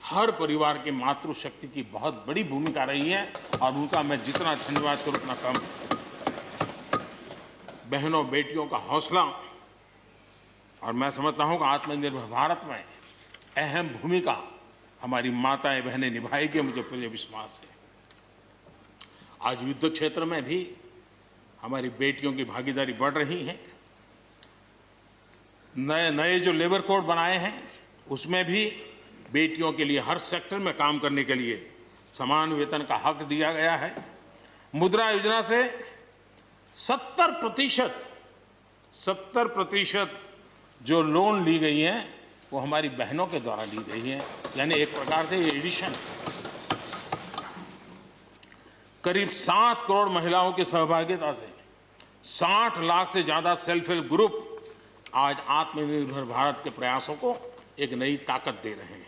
हर परिवार की मातृशक्ति की बहुत बड़ी भूमिका रही है और उनका मैं जितना धन्यवाद करूं उतना कम। बहनों बेटियों का हौसला, और मैं समझता हूं कि आत्मनिर्भर भारत में अहम भूमिका हमारी माताएं बहनें निभाएगी, मुझे पूरे विश्वास है। आज युद्ध क्षेत्र में भी हमारी बेटियों की भागीदारी बढ़ रही है। नए जो लेबर कोड बनाए हैं उसमें भी बेटियों के लिए हर सेक्टर में काम करने के लिए समान वेतन का हक दिया गया है। मुद्रा योजना से 70% जो लोन ली गई हैं वो हमारी बहनों के द्वारा ली गई हैं, यानी एक प्रकार से ये एडिशन। करीब 7 करोड़ महिलाओं की सहभागिता से 60 लाख से ज़्यादा सेल्फ हेल्प ग्रुप आज आत्मनिर्भर भारत के प्रयासों को एक नई ताकत दे रहे हैं।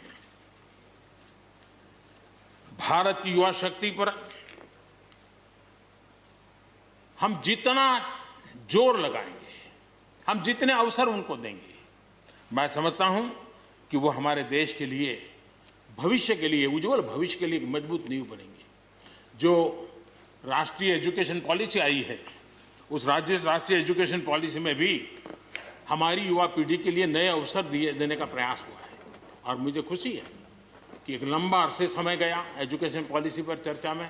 भारत की युवा शक्ति पर हम जितना जोर लगाएंगे, हम जितने अवसर उनको देंगे, मैं समझता हूं कि वो हमारे देश के लिए, भविष्य के लिए, उज्जवल भविष्य के लिए एक मजबूत नींव बनेंगे। जो राष्ट्रीय एजुकेशन पॉलिसी आई है, उस राष्ट्रीय एजुकेशन पॉलिसी में भी हमारी युवा पीढ़ी के लिए नए अवसर देने का प्रयास हुआ है। और मुझे खुशी है कि एक लंबा अरसे समय गया एजुकेशन पॉलिसी पर चर्चा में,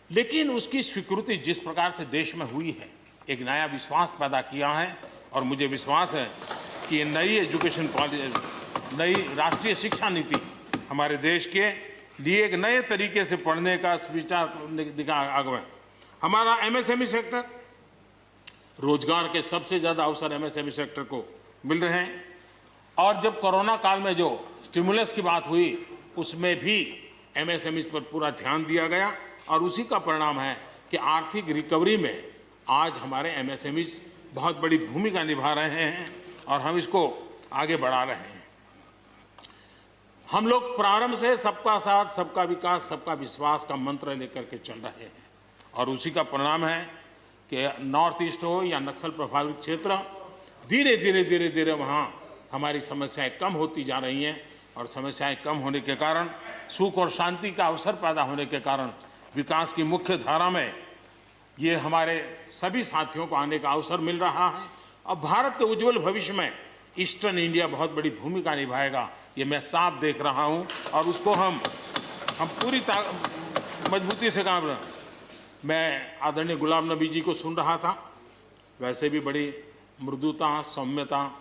लेकिन उसकी स्वीकृति जिस प्रकार से देश में हुई है, एक नया विश्वास पैदा किया है। और मुझे विश्वास है कि ये नई एजुकेशन पॉलिसी, नई राष्ट्रीय शिक्षा नीति हमारे देश के लिए एक नए तरीके से पढ़ने का विचार दिखा आगे। हमारा एमएसएमई सेक्टर, रोजगार के सबसे ज़्यादा अवसर एमएसएमई सेक्टर को मिल रहे हैं। और जब कोरोना काल में जो स्टिमुलस की बात हुई उसमें भी एमएसएमई पर पूरा ध्यान दिया गया और उसी का परिणाम है कि आर्थिक रिकवरी में आज हमारे एमएसएमई बहुत बड़ी भूमिका निभा रहे हैं और हम इसको आगे बढ़ा रहे हैं। हम लोग प्रारंभ से सबका साथ, सबका विकास, सबका विश्वास का मंत्र लेकर के चल रहे हैं और उसी का परिणाम है कि नॉर्थ ईस्ट हो या नक्सल प्रभावित क्षेत्र, धीरे धीरे वहाँ हमारी समस्याएं कम होती जा रही हैं। और समस्याएं कम होने के कारण, सुख और शांति का अवसर पैदा होने के कारण विकास की मुख्य धारा में ये हमारे सभी साथियों को आने का अवसर मिल रहा है। अब भारत के उज्जवल भविष्य में ईस्टर्न इंडिया बहुत बड़ी भूमिका निभाएगा, ये मैं साफ देख रहा हूँ और उसको हम पूरी मजबूती से काम रहे। मैं आदरणीय गुलाम नबी जी को सुन रहा था, वैसे भी बड़ी मृदुता, सौम्यता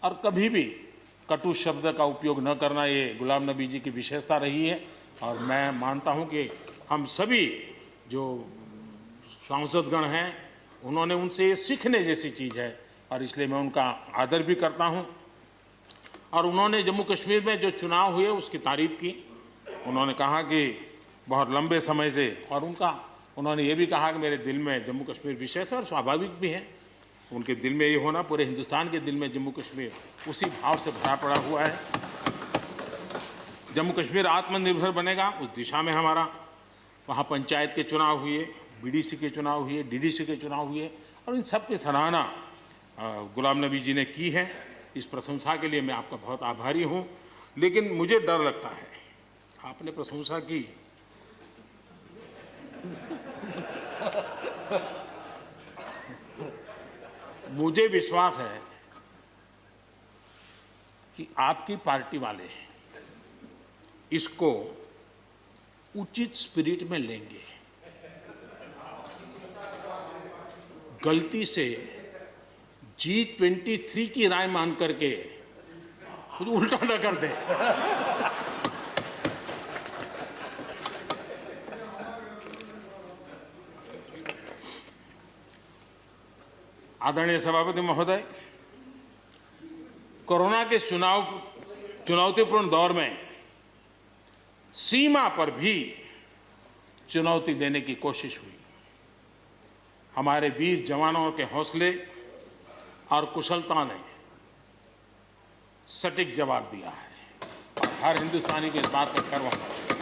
और कभी भी कटु शब्द का उपयोग न करना, ये गुलाम नबी जी की विशेषता रही है। और मैं मानता हूँ कि हम सभी जो सांसदगण हैं उन्होंने उनसे ये सीखने जैसी चीज़ है और इसलिए मैं उनका आदर भी करता हूँ। और उन्होंने जम्मू कश्मीर में जो चुनाव हुए उसकी तारीफ की। उन्होंने कहा कि बहुत लंबे समय से, और उन्होंने ये भी कहा कि मेरे दिल में जम्मू कश्मीर विशेष है और स्वाभाविक भी है। उनके दिल में ये होना, पूरे हिंदुस्तान के दिल में जम्मू कश्मीर उसी भाव से भरा पड़ा हुआ है। जम्मू कश्मीर आत्मनिर्भर बनेगा, उस दिशा में हमारा वहाँ पंचायत के चुनाव हुए, बीडीसी के चुनाव हुए, डीडीसी के चुनाव हुए और इन सब की सराहना गुलाम नबी जी ने की है। इस प्रशंसा के लिए मैं आपका बहुत आभारी हूँ। लेकिन मुझे डर लगता है, आपने प्रशंसा की, मुझे विश्वास है कि आपकी पार्टी वाले इसको उचित स्पिरिट में लेंगे। गलती से G23 की राय मान करके कुछ उल्टा न कर दे। आदरणीय सभापति महोदय, कोरोना के चुनौतीपूर्ण दौर में सीमा पर भी चुनौती देने की कोशिश हुई। हमारे वीर जवानों के हौसले और कुशलता ने सटीक जवाब दिया है और हर हिंदुस्तानी को इस बात का गर्व होना चाहिए।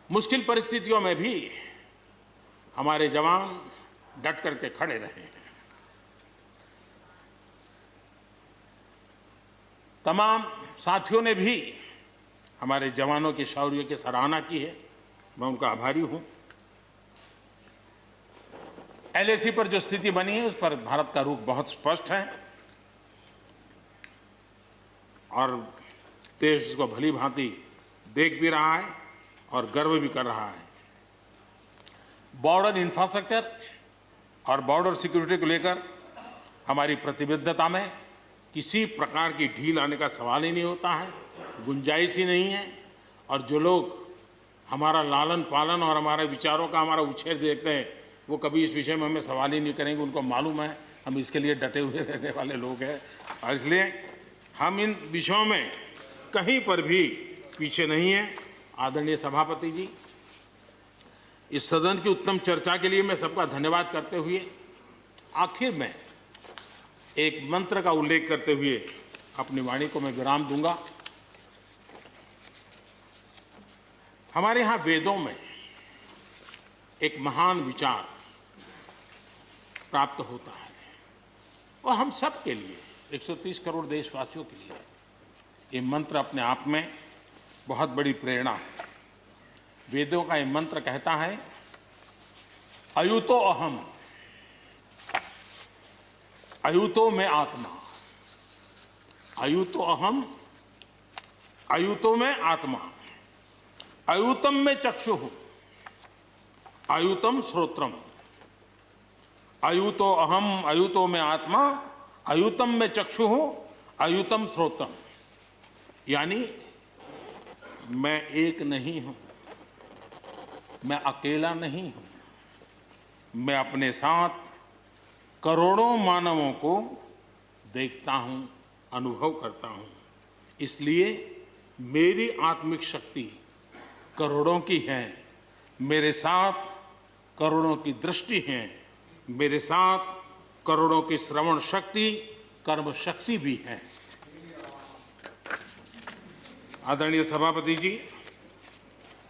मुश्किल परिस्थितियों में भी हमारे जवान डट करके खड़े रहे हैं। तमाम साथियों ने भी हमारे जवानों के शौर्य की सराहना की है, मैं उनका आभारी हूं। LAC पर जो स्थिति बनी है उस पर भारत का रुख बहुत स्पष्ट है और देश इसको भली भांति देख भी रहा है और गर्व भी कर रहा है। बॉर्डर इंफ्रास्ट्रक्चर और बॉर्डर सिक्योरिटी को लेकर हमारी प्रतिबद्धता में किसी प्रकार की ढील आने का सवाल ही नहीं होता है, गुंजाइश ही नहीं है। और जो लोग हमारा लालन पालन और हमारे विचारों का हमारा उछेर देखते हैं, वो कभी इस विषय में हमें सवाल ही नहीं करेंगे। उनको मालूम है हम इसके लिए डटे हुए रहने वाले लोग हैं और इसलिए हम इन विषयों में कहीं पर भी पीछे नहीं हैं। आदरणीय सभापति जी, इस सदन की उत्तम चर्चा के लिए मैं सबका धन्यवाद करते हुए आखिर में एक मंत्र का उल्लेख करते हुए अपनी वाणी को मैं विराम दूंगा। हमारे यहाँ वेदों में एक महान विचार प्राप्त होता है और हम सब के लिए, 130 करोड़ देशवासियों के लिए ये मंत्र अपने आप में बहुत बड़ी प्रेरणा है। वेदों का ये मंत्र कहता है, अयुतो अहम, अयुतो में आत्मा, अयुतो अहम, अयुतो में आत्मा, अयुतम में चक्षुः, अयुतम श्रोत्रम, अयुतो अहम, अयुतो में आत्मा, अयुतम में चक्षुः, अयुतम श्रोत्रम। यानी मैं एक नहीं हूं, मैं अकेला नहीं हूं, मैं अपने साथ करोड़ों मानवों को देखता हूं, अनुभव करता हूं। इसलिए मेरी आत्मिक शक्ति करोड़ों की है, मेरे साथ करोड़ों की दृष्टि है, मेरे साथ करोड़ों की श्रवण शक्ति, कर्म शक्ति भी है। आदरणीय सभापति जी,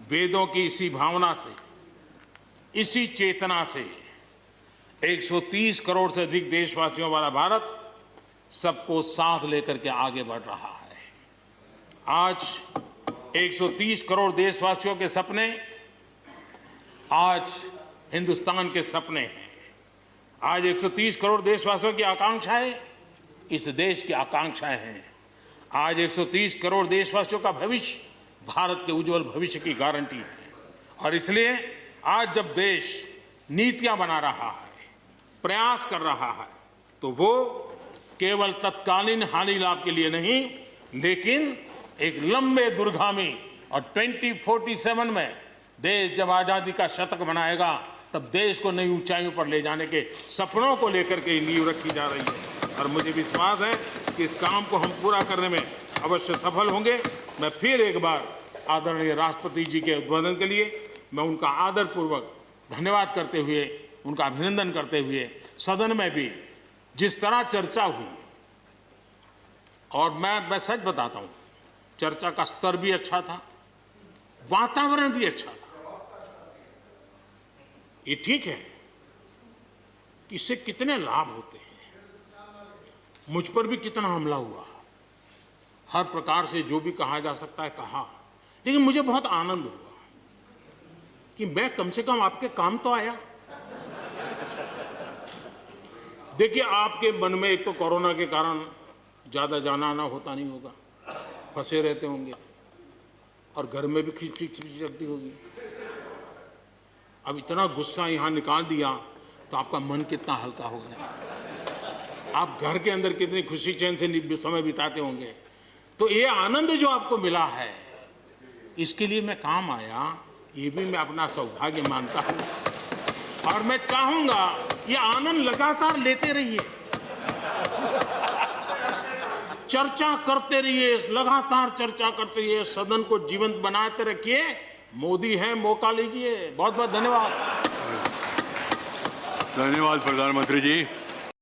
वेदों की इसी भावना से, इसी चेतना से 130 करोड़ से अधिक देशवासियों वाला भारत सबको साथ लेकर के आगे बढ़ रहा है। आज 130 करोड़ देशवासियों के सपने आज हिंदुस्तान के सपने हैं। आज 130 करोड़ देशवासियों की आकांक्षाएं इस देश की आकांक्षाएं हैं। आज 130 करोड़ देशवासियों का भविष्य भारत के उज्जवल भविष्य की गारंटी है। और इसलिए आज जब देश नीतियां बना रहा है, प्रयास कर रहा है, तो वो केवल तत्कालीन हानि लाभ के लिए नहीं, लेकिन एक लंबे दूरगामी और 2047 में देश जब आज़ादी का शतक मनाएगा, तब देश को नई ऊंचाइयों पर ले जाने के सपनों को लेकर के नींव रखी जा रही है। और मुझे विश्वास है कि इस काम को हम पूरा करने में अवश्य सफल होंगे। मैं फिर एक बार आदरणीय राष्ट्रपति जी के उद्बोधन के लिए मैं उनका आदरपूर्वक धन्यवाद करते हुए, उनका अभिनंदन करते हुए, सदन में भी जिस तरह चर्चा हुई, और मैं सच बताता हूँ, चर्चा का स्तर भी अच्छा था, वातावरण भी अच्छा था। ये ठीक है कि इससे कितने लाभ होते हैं, मुझ पर भी कितना हमला हुआ, हर प्रकार से जो भी कहा जा सकता है कहा, लेकिन मुझे बहुत आनंद हुआ कि मैं कम से कम आपके काम तो आया। देखिए, आपके मन में एक तो कोरोना के कारण ज्यादा जाना आना होता नहीं होगा, फंसे रहते होंगे और घर में भी खिचखिच चलती होगी। अब इतना गुस्सा यहां निकाल दिया तो आपका मन कितना हल्का हो गया, आप घर के अंदर कितनी खुशी चैन से समय बिताते होंगे। तो ये आनंद जो आपको मिला है, इसके लिए मैं काम आया, ये भी मैं अपना सौभाग्य मानता हूं और मैं चाहूंगा ये आनंद लगातार लेते रहिए, चर्चा करते रहिए, लगातार चर्चा करते रहिए, सदन को जीवंत बनाते रखिए। मोदी है, मौका लीजिए। बहुत बहुत धन्यवाद। धन्यवाद प्रधानमंत्री जी।